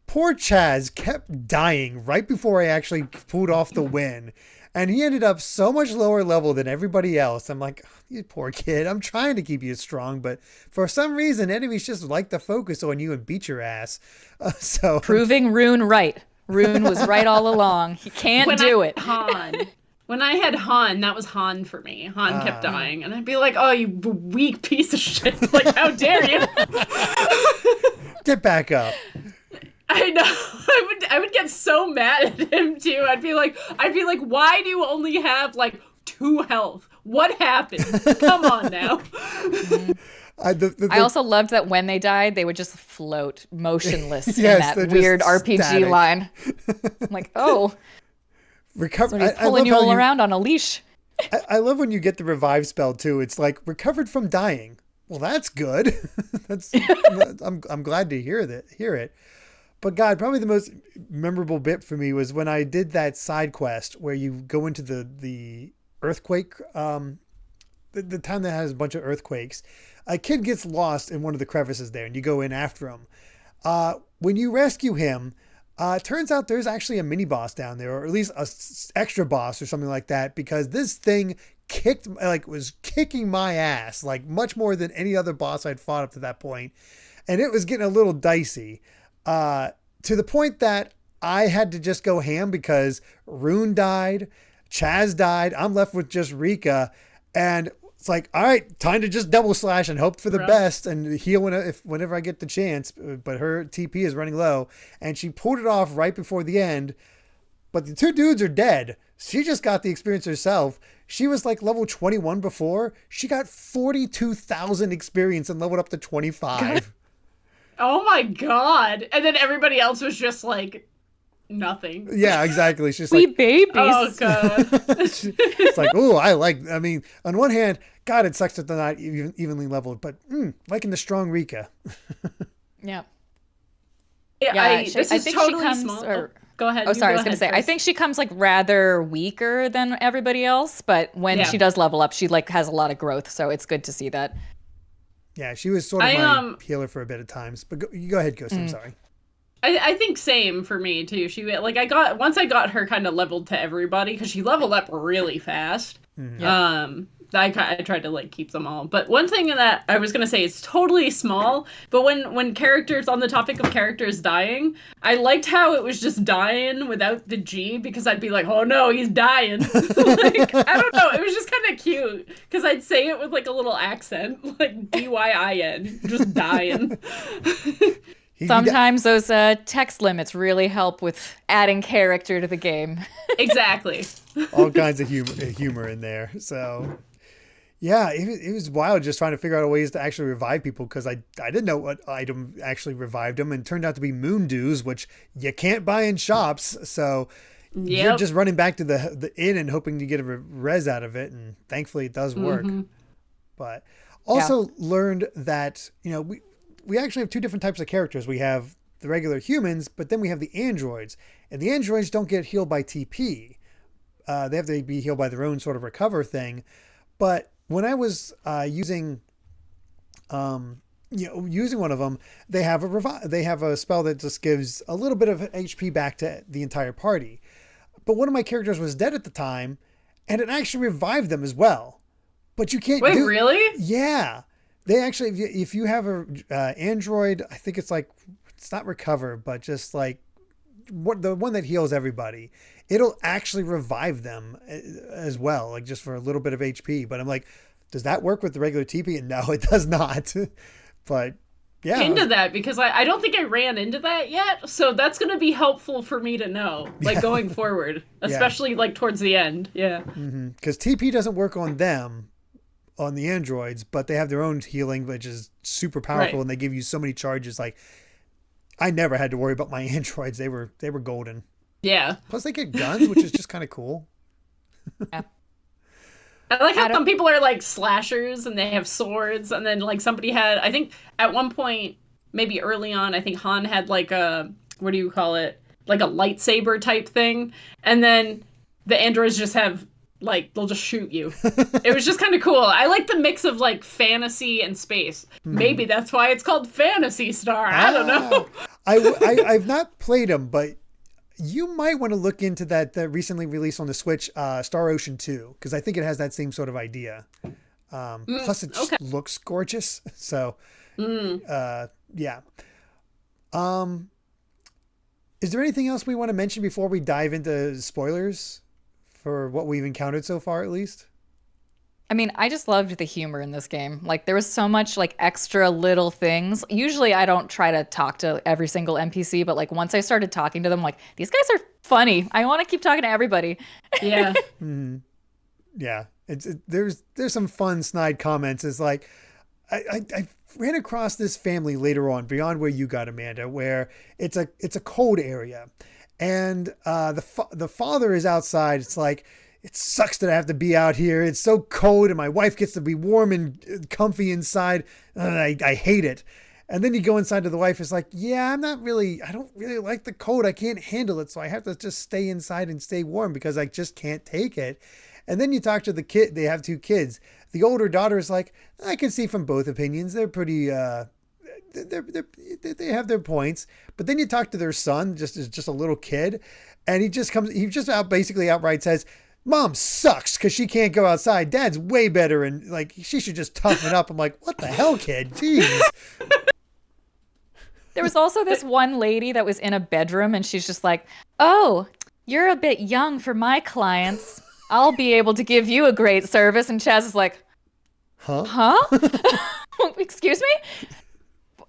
A: poor Chaz kept dying right before I actually pulled off the win. And he ended up so much lower level than everybody else. I'm like, you poor kid, I'm trying to keep you strong, but for some reason, enemies just like to focus on you and beat your ass. So
C: proving Rune right. Rune was right all along. He can't do it.
B: When I had Han, that was Han for me. Han kept dying, and I'd be like, "Oh, you weak piece of shit! Like, how dare you?"
A: Get back up.
B: I know. I would get so mad at him too. I'd be like, "Why do you only have like 2 health? What happened? Come on now."
C: I also loved that when they died, they would just float motionless
A: Yes,
C: in that weird RPG
A: static.
C: line. I'm like, oh,
A: Recover.
C: so he's pulling you all around on a leash.
A: I love when you get the revive spell too. It's like recovered from dying. Well, that's good. I'm glad to hear it. But God, probably the most memorable bit for me was when I did that side quest where you go into the earthquake, the town that has a bunch of earthquakes. A kid gets lost in one of the crevices there, and you go in after him. When you rescue him, turns out there's actually a mini boss down there, or at least a extra boss or something like that, because this thing was kicking my ass, like much more than any other boss I'd fought up to that point. And it was getting a little dicey, to the point that I had to just go ham because Rune died, Chaz died. I'm left with just Rika, and it's like, all right, time to just double slash and hope for the best and heal whenever I get the chance. But her TP is running low, and she pulled it off right before the end. But the 2 dudes are dead. She just got the experience herself. She was like level 21 before. She got 42,000 experience and leveled up to 25.
B: Oh my god! And then everybody else was just like nothing.
A: Yeah, exactly. She's
C: We
A: like
C: babies.
B: Oh god.
A: it's like, oh, I mean, on one hand, God, it sucks that they're not evenly leveled, but liking the strong Rika.
C: Yeah.
B: This is
C: think
B: totally
C: she comes.
B: small. Go ahead.
C: Oh, sorry, I was going to say, I think she comes like rather weaker than everybody else, but when she does level up, she like has a lot of growth, so it's good to see that.
A: Yeah, she was sort of my healer for a bit of times, but you go ahead, Ghost. I'm sorry.
B: I think same for me too. She like once I got her kind of leveled to everybody because she leveled up really fast. Mm-hmm. I tried to like keep them all. But one thing that I was gonna say is totally small, but when characters, on the topic of characters dying, I liked how it was just dying without the G, because I'd be like, oh no, he's dying. Like, I don't know, it was just kind of cute because I'd say it with like a little accent, like DYIN, just dying.
C: Sometimes those text limits really help with adding character to the game.
B: Exactly.
A: All kinds of humor in there. So, yeah, it was wild just trying to figure out ways to actually revive people, because I didn't know what item actually revived them, and it turned out to be moon dews, which you can't buy in shops. So you're just running back to the inn and hoping to get a res out of it, and thankfully it does work. Mm-hmm. But also learned that, we actually have 2 different types of characters. We have the regular humans, but then we have the androids. And the androids don't get healed by TP. They have to be healed by their own sort of recover thing. But when I was using one of them, they have a spell that just gives a little bit of HP back to the entire party. But one of my characters was dead at the time, and it actually revived them as well. But you can't
B: Wait, really?
A: Yeah. They actually, if you have a android, I think it's like, it's not recover, but just like the one that heals everybody, it'll actually revive them as well, like just for a little bit of HP. But I'm like, does that work with the regular TP? And no, it does not. But yeah.
B: Into that, because I don't think I ran into that yet. So that's going to be helpful for me to know, like going forward, especially like towards the end. Yeah.
A: Because TP doesn't work on them, on the androids, but they have their own healing, which is super powerful, and they give you so many charges. Like, I never had to worry about my androids. They were golden.
B: Yeah.
A: Plus they get guns, which is just kind of cool.
B: Yeah. I like how some people are like slashers and they have swords, and then like somebody had, I think at one point, maybe early on, I think Han had like a, what do you call it? Like a lightsaber type thing. And then the androids just have, like, they'll just shoot you. It was just kind of cool. I like the mix of like fantasy and space. Maybe that's why it's called Phantasy Star. I don't know.
A: I've not played them, but you might want to look into that recently released on the Switch, Star Ocean 2, because I think it has that same sort of idea. Plus it just looks gorgeous. So, yeah. Is there anything else we want to mention before we dive into spoilers for what we've encountered so far, at least.
C: I mean, I just loved the humor in this game. Like, there was so much like extra little things. Usually I don't try to talk to every single NPC, but like once I started talking to them, like, these guys are funny. I want to keep talking to everybody.
B: Yeah.
A: Yeah. There's some fun snide comments. It's like, I ran across this family later on beyond where you got, Amanda, where it's a cold area, and the father is outside. It's like, it sucks that I have to be out here. It's so cold, and my wife gets to be warm and comfy inside. I hate it. And then you go inside to the wife. It's like, yeah, I don't really like the cold. I can't handle it. So I have to just stay inside and stay warm because I just can't take it. And then you talk to the kid. They have 2 kids. The older daughter is like, I can see from both opinions. They're pretty, they have their points. But then you talk to their son, just a little kid. And he just basically outright says, Mom sucks because she can't go outside. Dad's way better. And like, she should just toughen up. I'm like, what the hell, kid? Jeez.
C: There was also this one lady that was in a bedroom and she's just like, oh, you're a bit young for my clients. I'll be able to give you a great service. And Chaz is like, huh? Excuse me?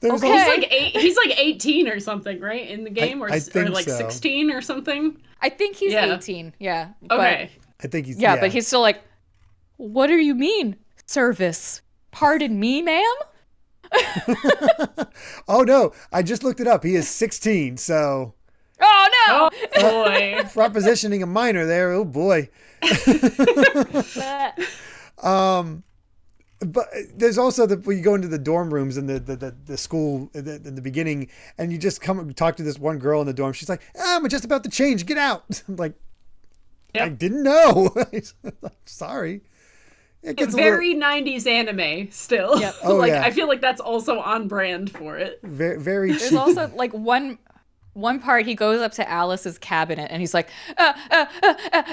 B: Okay. He's like 18 or something, right? In the game? Or like
A: so.
B: 16 or something?
C: I think he's 18. Yeah.
B: Okay.
A: I think he's,
C: but he's still like, what do you mean, service? Pardon me, ma'am?
A: Oh, no. I just looked it up. He is 16, so...
C: Oh, no!
B: Oh, boy.
A: Propositioning a minor there. Oh, boy. But there's also when you go into the dorm rooms in the school in the beginning, and you just come and talk to this one girl in the dorm. She's like, I'm just about to change. Get out. I'm like, yep. I didn't know. Sorry. It gets
B: very 90s anime still.
C: Yep.
A: Oh,
B: like,
A: yeah.
B: I feel like that's also on brand for it.
A: Very, very cheap.
C: There's also like one part he goes up to Alice's cabinet and he's like,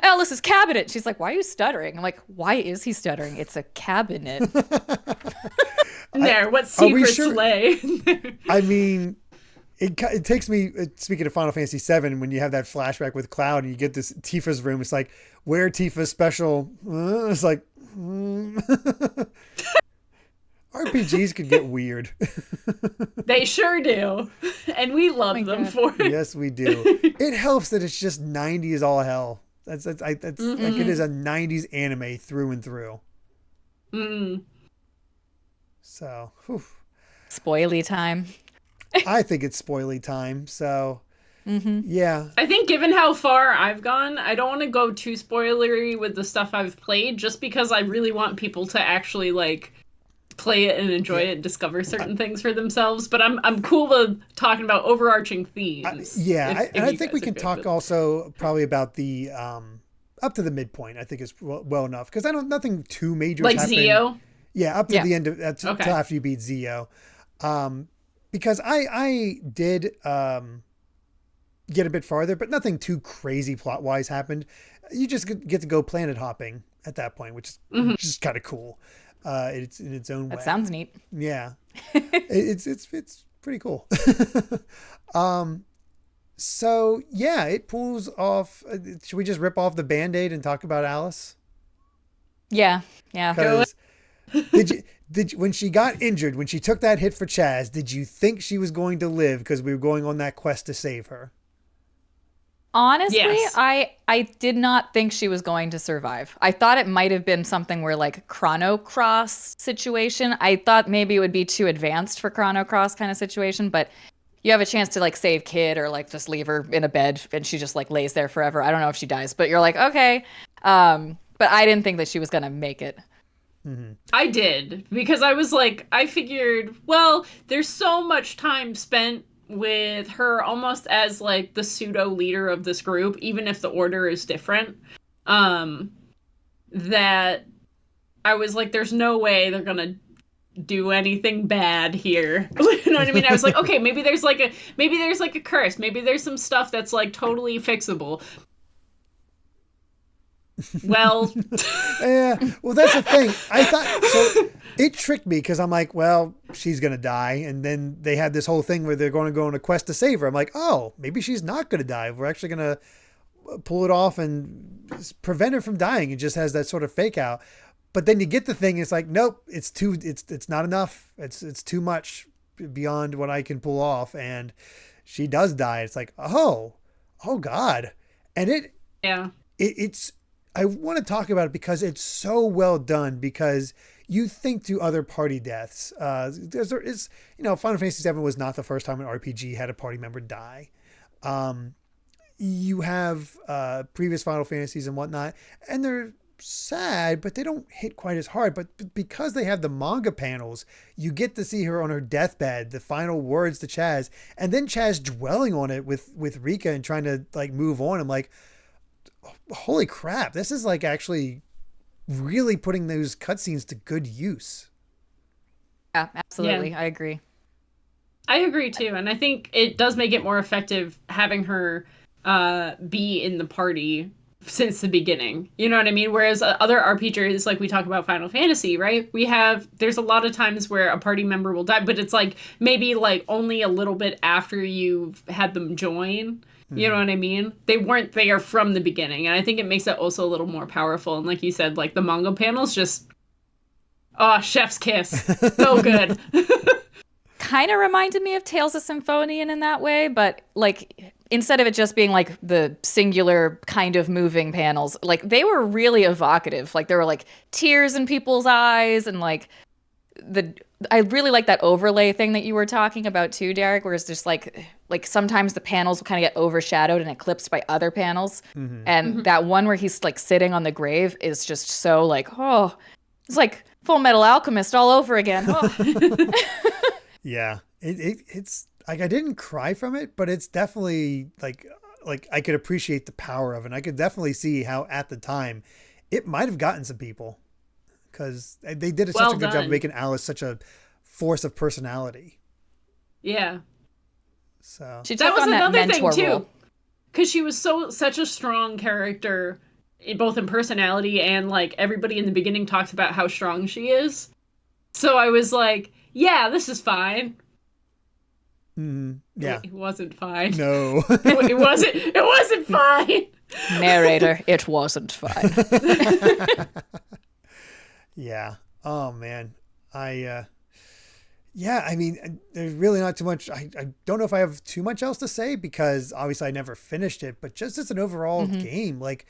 C: Alice's cabinet. She's like, why are you stuttering? I'm like, why is he stuttering? It's a cabinet.
B: What secrets lay?
A: I mean, it takes me, speaking of Final Fantasy VII, when you have that flashback with Cloud and you get this Tifa's room, it's like, where Tifa's special? It's like, RPGs could get weird.
B: They sure do. And we love them for it.
A: Yes, we do. It helps that it's just 90s all hell. That's like it is a 90s anime through and through. So, whew.
C: Spoily time.
A: I think it's spoily time. So, yeah.
B: I think given how far I've gone, I don't want to go too spoilery with the stuff I've played, just because I really want people to actually like play it and enjoy it and discover certain things for themselves. But I'm cool with talking about overarching themes.
A: I think we can talk also probably about the up to the midpoint. I think is well enough because nothing too major
B: like
A: happened.
B: Zio.
A: Yeah, up to the end of till after you beat Zio. Because I did get a bit farther, but nothing too crazy plot wise happened. You just get to go planet hopping at that point, which is just kind of cool. It's in its own way.
C: That sounds neat.
A: Yeah, it's pretty cool. So yeah, it pulls off. Should we just rip off the Band-Aid and talk about Alice?
C: Yeah.
A: Did when she got injured, when she took that hit for Chaz, did you think she was going to live because we were going on that quest to save her?
C: Honestly,
B: yes.
C: I did not think she was going to survive. I thought it might have been something where like Chrono Cross situation. I thought maybe it would be too advanced for Chrono Cross kind of situation, but you have a chance to like save Kid or like just leave her in a bed and she just like lays there forever. I don't know if she dies, but you're like, okay. But I didn't think that she was going to make it.
B: I did, because I was like, I figured, well, there's so much time spent with her almost as like the pseudo leader of this group, even if the order is different, that I was like, there's no way they're gonna do anything bad here. You know what I mean? I was like, okay, maybe there's like a curse, maybe there's some stuff that's like totally fixable. Well,
A: yeah. Well, that's the thing. I thought so. It tricked me because I'm like, well, she's gonna die, and then they had this whole thing where they're going to go on a quest to save her. I'm like, oh, maybe she's not gonna die. We're actually gonna pull it off and prevent her from dying. It just has that sort of fake out. But then you get the thing, it's like, nope, it's not enough. It's too much beyond what I can pull off. And she does die. It's like, oh God. And it's, I want to talk about it because it's so well done, because you think through other party deaths. It's, Final Fantasy VII was not the first time an RPG had a party member die. You have previous Final Fantasies and whatnot, and they're sad, but they don't hit quite as hard. But because they have the manga panels, you get to see her on her deathbed, the final words to Chaz, and then Chaz dwelling on it with Rika and trying to like move on. I'm like, holy crap, this is like actually really putting those cutscenes to good use.
C: Yeah, absolutely.
B: Yeah.
C: I agree.
B: I agree too, and I think it does make it more effective having her be in the party since the beginning. You know what I mean? Whereas other RPGs, like we talk about Final Fantasy, right? There's a lot of times where a party member will die, but it's like maybe like only a little bit after you've had them join. You know what I mean? They weren't there from the beginning. And I think it makes it also a little more powerful. And like you said, like the manga panels just, chef's kiss. So good.
C: Kind of reminded me of Tales of Symphonian in that way, but like instead of it just being like the singular kind of moving panels, like they were really evocative. Like there were like tears in people's eyes, and like I really like that overlay thing that you were talking about too, Derek, where it's just like sometimes the panels will kind of get overshadowed and eclipsed by other panels. And that one where he's like sitting on the grave is just so like, it's like Full Metal Alchemist all over again.
A: Yeah, it's like I didn't cry from it, but it's definitely like I could appreciate the power of it. And I could definitely see how at the time it might have gotten some people, because they did such a good job of making Alice such a force of personality.
B: Yeah.
C: So she took on that mentor role,
B: because she was such a strong character, both in personality and like everybody in the beginning talks about how strong she is. So I was like, yeah, this is fine.
A: Yeah,
B: it wasn't fine.
A: No,
B: it wasn't fine.
C: Narrator, it wasn't fine.
A: Yeah. Oh man, I mean, there's really not too much. I don't know if I have too much else to say, because obviously I never finished it, but just as an overall game, like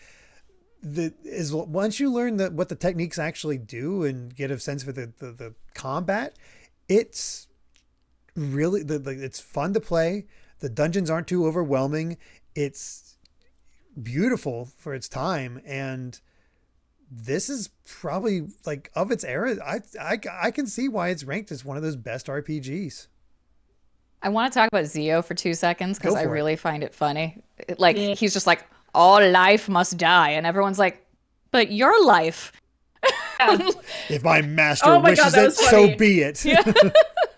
A: once you learn what the techniques actually do and get a sense for the combat, it's really it's fun to play. The dungeons aren't too overwhelming. It's beautiful for its time, and this is probably like of its era. I can see why it's ranked as one of those best RPGs.
C: I want to talk about Zio for 2 seconds, because I really find it funny. He's just like, all life must die, and everyone's like, but your life.
A: If my master wishes it, so be it.
C: Yeah.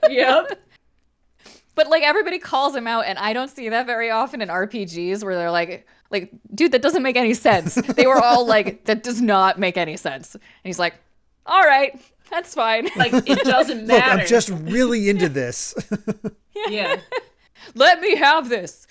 B: Yep.
C: But like everybody calls him out, and I don't see that very often in RPGs where they're like, dude, that doesn't make any sense. They were all like, that does not make any sense. And he's like, all right, that's fine.
B: Like, it doesn't matter.
A: Look, I'm just really into this.
B: Yeah.
C: Let me have this.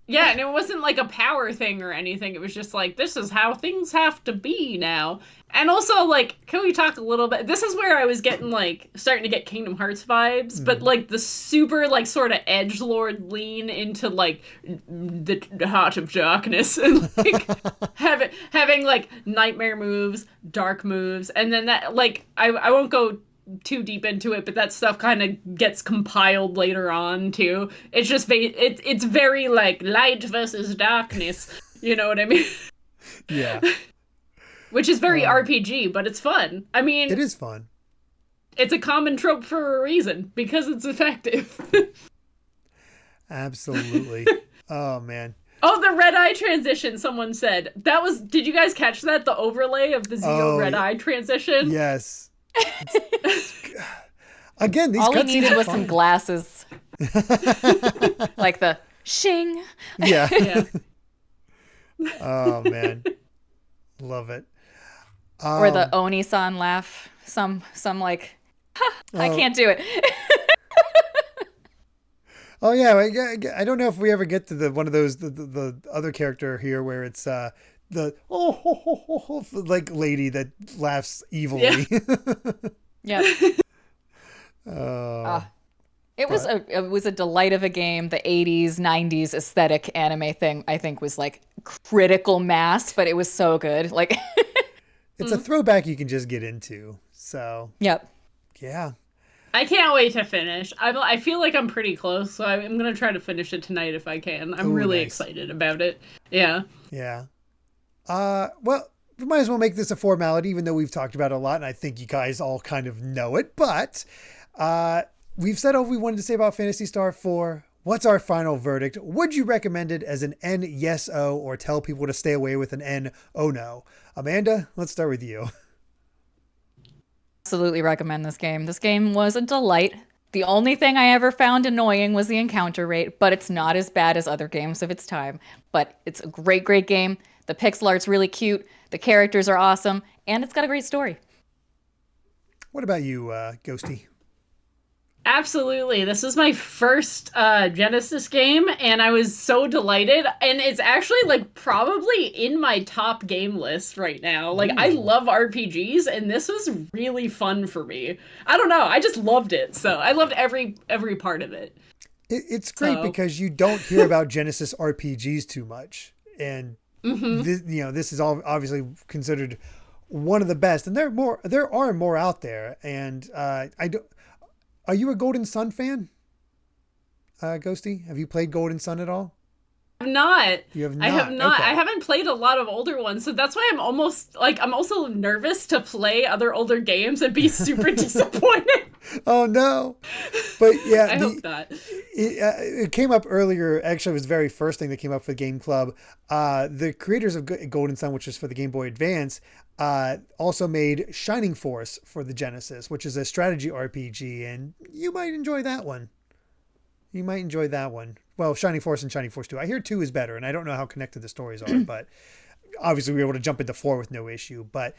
B: Yeah, and it wasn't like a power thing or anything. It was just like, this is how things have to be now. And also, like, can we talk a little bit? This is where I was getting, like, starting to get Kingdom Hearts vibes, but, like, the super, like, sort of edgelord lean into, like, the Heart of Darkness, and, like, having, like, nightmare moves, dark moves, and then that, like, I won't go too deep into it, but that stuff kind of gets compiled later on too. It's just it's very like light versus darkness, you know what I mean?
A: Yeah.
B: Which is very RPG, but it's fun. I mean,
A: it is fun.
B: It's a common trope for a reason, because it's effective.
A: Absolutely. Oh man.
B: Oh, the red eye transition, someone said. Did you guys catch that? The overlay of the Zio red eye transition?
A: Yes. Again, these
C: all he
A: cutscenes
C: needed was
A: fun.
C: some glasses. Like the shing.
A: Yeah.
B: Yeah.
A: Oh man. Love it.
C: Or the Oni-san laugh. Some like, I can't do it.
A: Oh yeah, I don't know if we ever get to the one of those the other character here where it's the like lady that laughs
B: Yeah.
A: evilly.
C: Yep.
A: Oh,
C: It was a delight of a game. The 80s, 90s aesthetic anime thing, I think, was like critical mass, but it was so good. Like,
A: it's a throwback you can just get into. So
C: yep.
A: yeah.
B: I can't wait to finish. I feel like I'm pretty close, so I'm gonna try to finish it tonight if I can. I'm
A: Ooh,
B: really
A: nice.
B: excited about it. Yeah.
A: Yeah. Well, we might as well make this a formality, even though we've talked about it a lot, and I think you guys all kind of know it. But we've said all we wanted to say about Phantasy Star 4. What's our final verdict? Would you recommend it as an NSO or tell people to stay away with an no? Amanda, let's start with you.
C: Absolutely recommend this game. This game was a delight. The only thing I ever found annoying was the encounter rate, but it's not as bad as other games of its time. But it's a great, great game. The pixel art's really cute. The characters are awesome, and it's got a great story.
A: What about you, Ghosty?
B: Absolutely. This is my first Genesis game, and I was so delighted. And it's actually like probably in my top game list right now. Like I love RPGs, and this was really fun for me. I don't know. I just loved it. So I loved every part of it.
A: It's great because you don't hear about Genesis RPGs too much, and this is all obviously considered one of the best, and there are more out there. And I don't. Are you a Golden Sun fan, Ghosty? Have you played Golden Sun at all?
B: I'm not.
A: You have not.
B: I have not.
A: Okay.
B: I haven't played a lot of older ones, so that's why I'm almost like I'm also nervous to play other older games and be super disappointed.
A: Oh no! But yeah,
B: I hope not.
A: It came up earlier. Actually, it was the very first thing that came up for Game Club. The creators of Golden Sun, which is for the Game Boy Advance, also made Shining Force for the Genesis, which is a strategy RPG, and you might enjoy that one. Well, Shining Force and Shining Force 2. I hear 2 is better, and I don't know how connected the stories are, but obviously we were able to jump into 4 with no issue. But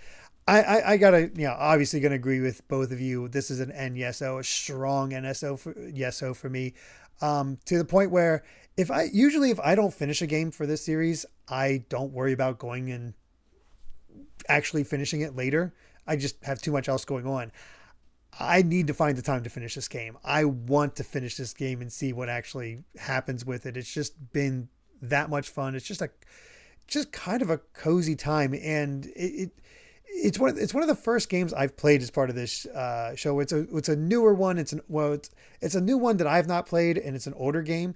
A: I gotta, obviously gonna agree with both of you. This is an NSO, a strong NSO for me. To the point where if I don't finish a game for this series, I don't worry about going and actually finishing it later. I just have too much else going on. I need to find the time to finish this game. I want to finish this game and see what actually happens with it. It's just been that much fun. It's just kind of a cozy time, and it's one of the first games I've played as part of this show. It's a newer one. It's a new one that I've not played, and it's an older game.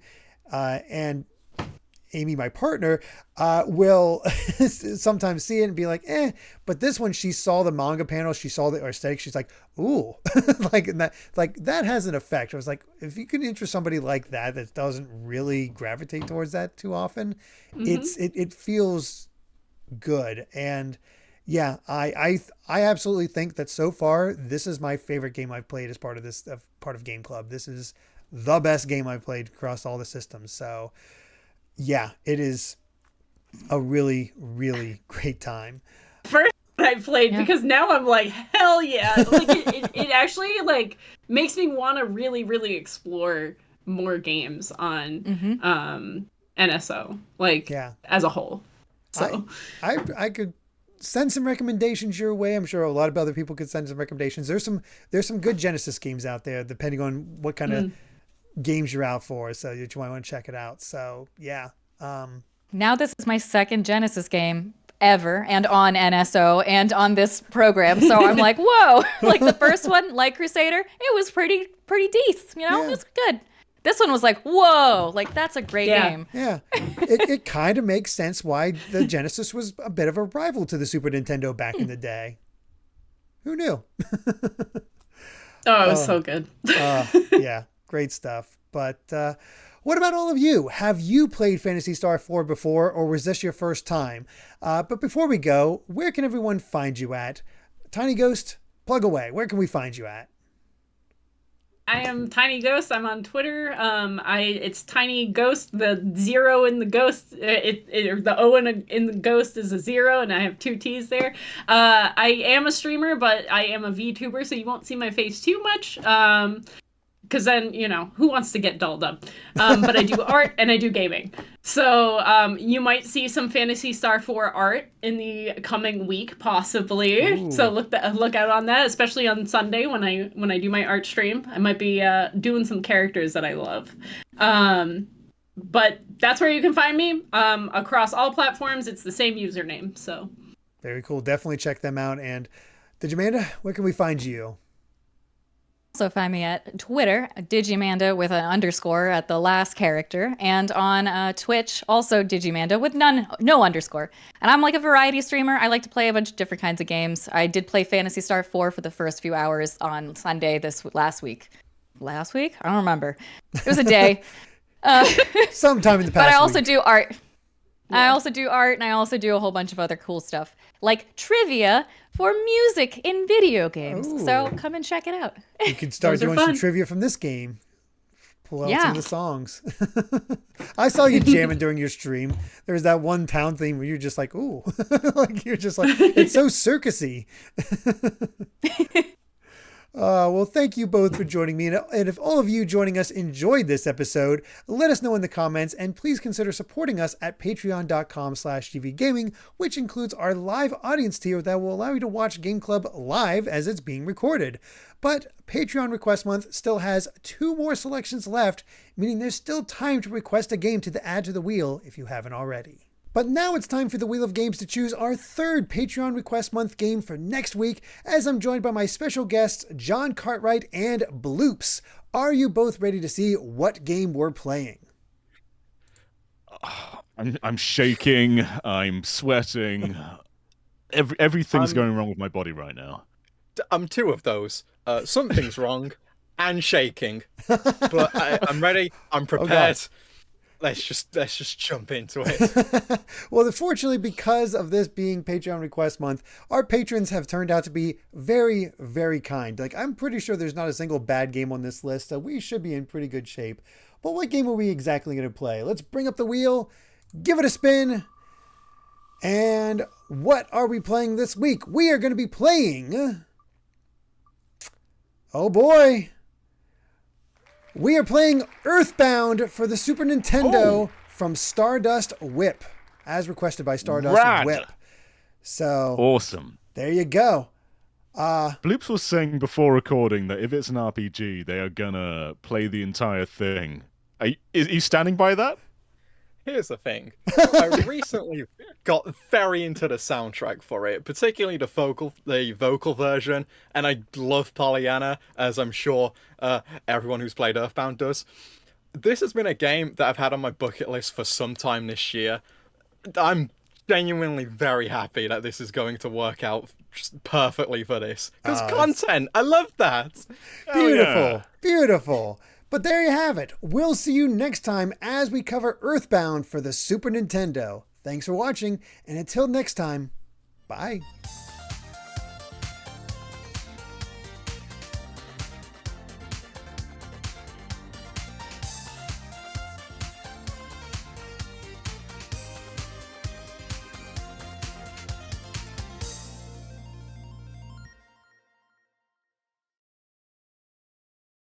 A: And Amy, my partner, will sometimes see it and be like, but this one, she saw the manga panel, she saw the aesthetic, she's like, ooh, that has an effect. I was like, if you can interest somebody like that doesn't really gravitate towards that too often, it feels good. And yeah, I absolutely think that so far, this is my favorite game I've played as part of Game Club. This is the best game I've played across all the systems. So yeah, it is a really, really great time.
B: First I played because now I'm like, hell yeah. Like it actually like makes me want to really, really explore more games on NSO, like as a whole. So
A: I could send some recommendations your way. I'm sure a lot of other people could send some recommendations. There's some good Genesis games out there, depending on what kind of games you're out for, so you might want to check it out. So yeah.
C: Now this is my second Genesis game ever, and on NSO and on this program. So I'm like, whoa! Like the first one, Light Crusader, it was pretty decent. It was good. This one was like, whoa! Like that's a great game.
A: Yeah, it kind of makes sense why the Genesis was a bit of a rival to the Super Nintendo back in the day. Who knew?
B: Oh, it was so good.
A: Yeah, great stuff. But what about all of you? Have you played Phantasy Star 4 before, or was this your first time? But before we go, where can everyone find you at? TinyGh0stt, plug away. Where can we find you at?
B: I am TinyGh0stt. I'm on Twitter. It's TinyGh0stt. The 0 in the ghost, the O in the ghost is a 0, and I have 2 T's there. I am a streamer, but I am a VTuber, so you won't see my face too much. because then, you know, who wants to get dolled up? But I do art and I do gaming. So you might see some Phantasy Star 4 art in the coming week, possibly.
A: Ooh.
B: So look out on that, especially on Sunday when I do my art stream. I might be doing some characters that I love. But that's where you can find me. Across all platforms, it's the same username. So
A: very cool. Definitely check them out. And Digimanda, where can we find you?
C: Also find me at Twitter, Digimanda with an underscore at the last character, and on Twitch, also Digimanda with no underscore. And I'm like a variety streamer. I like to play a bunch of different kinds of games. I did play Phantasy Star 4 for the first few hours on Sunday last week. Last week? I don't remember. It was a day.
A: Sometime in the past
C: But I also
A: week.
C: do art.
B: Yeah.
C: I also do art, and I also do a whole bunch of other cool stuff, like trivia for music in video games.
A: Ooh.
C: So come and check it out.
A: You can start
B: Those are
A: doing some
B: fun.
A: trivia from this game. Pull out some
C: Yeah.
A: of the songs. I saw you jamming during your stream. There was that one town theme where you're just like, ooh. Like you're just like, it's so circusy. Well, thank you both for joining me. And if all of you joining us enjoyed this episode, let us know in the comments, and please consider supporting us at patreon.com/GVGaming, which includes our live audience tier that will allow you to watch Game Club live as it's being recorded. But Patreon Request Month still has 2 more selections left, meaning there's still time to request a game to add to the wheel if you haven't already. But now it's time for the Wheel of Games to choose our 3rd Patreon Request Month game for next week, as I'm joined by my special guests, John Cartwright and Bloops. Are you both ready to see what game we're playing?
D: I'm shaking. I'm sweating. Everything's going wrong with my body right now.
E: I'm 2 of those. Something's wrong and shaking. But I'm ready. I'm prepared. Let's just jump into it.
A: Well, fortunately, because of this being Patreon Request Month, our patrons have turned out to be very, very kind. Like, I'm pretty sure there's not a single bad game on this list, so we should be in pretty good shape. But what game are we exactly going to play? Let's bring up the wheel, give it a spin, and what are we playing this week? We are going to be playing... Oh boy! We are playing Earthbound for the Super Nintendo from Stardust Whip, as requested by Stardust
D: Rad.
A: Whip. So
D: Awesome.
A: there you go.
D: Bloops was saying before recording that if it's an RPG, they are gonna play the entire thing. Is he standing by that?
E: Here's the thing. I recently got very into the soundtrack for it, particularly the vocal version, and I love Pollyanna, as I'm sure everyone who's played Earthbound does. This has been a game that I've had on my bucket list for some time this year. I'm genuinely very happy that this is going to work out just perfectly for this. Because content, I love that.
A: Beautiful, beautiful. But there you have it. We'll see you next time as we cover Earthbound for the Super Nintendo. Thanks for watching, and until next time, bye.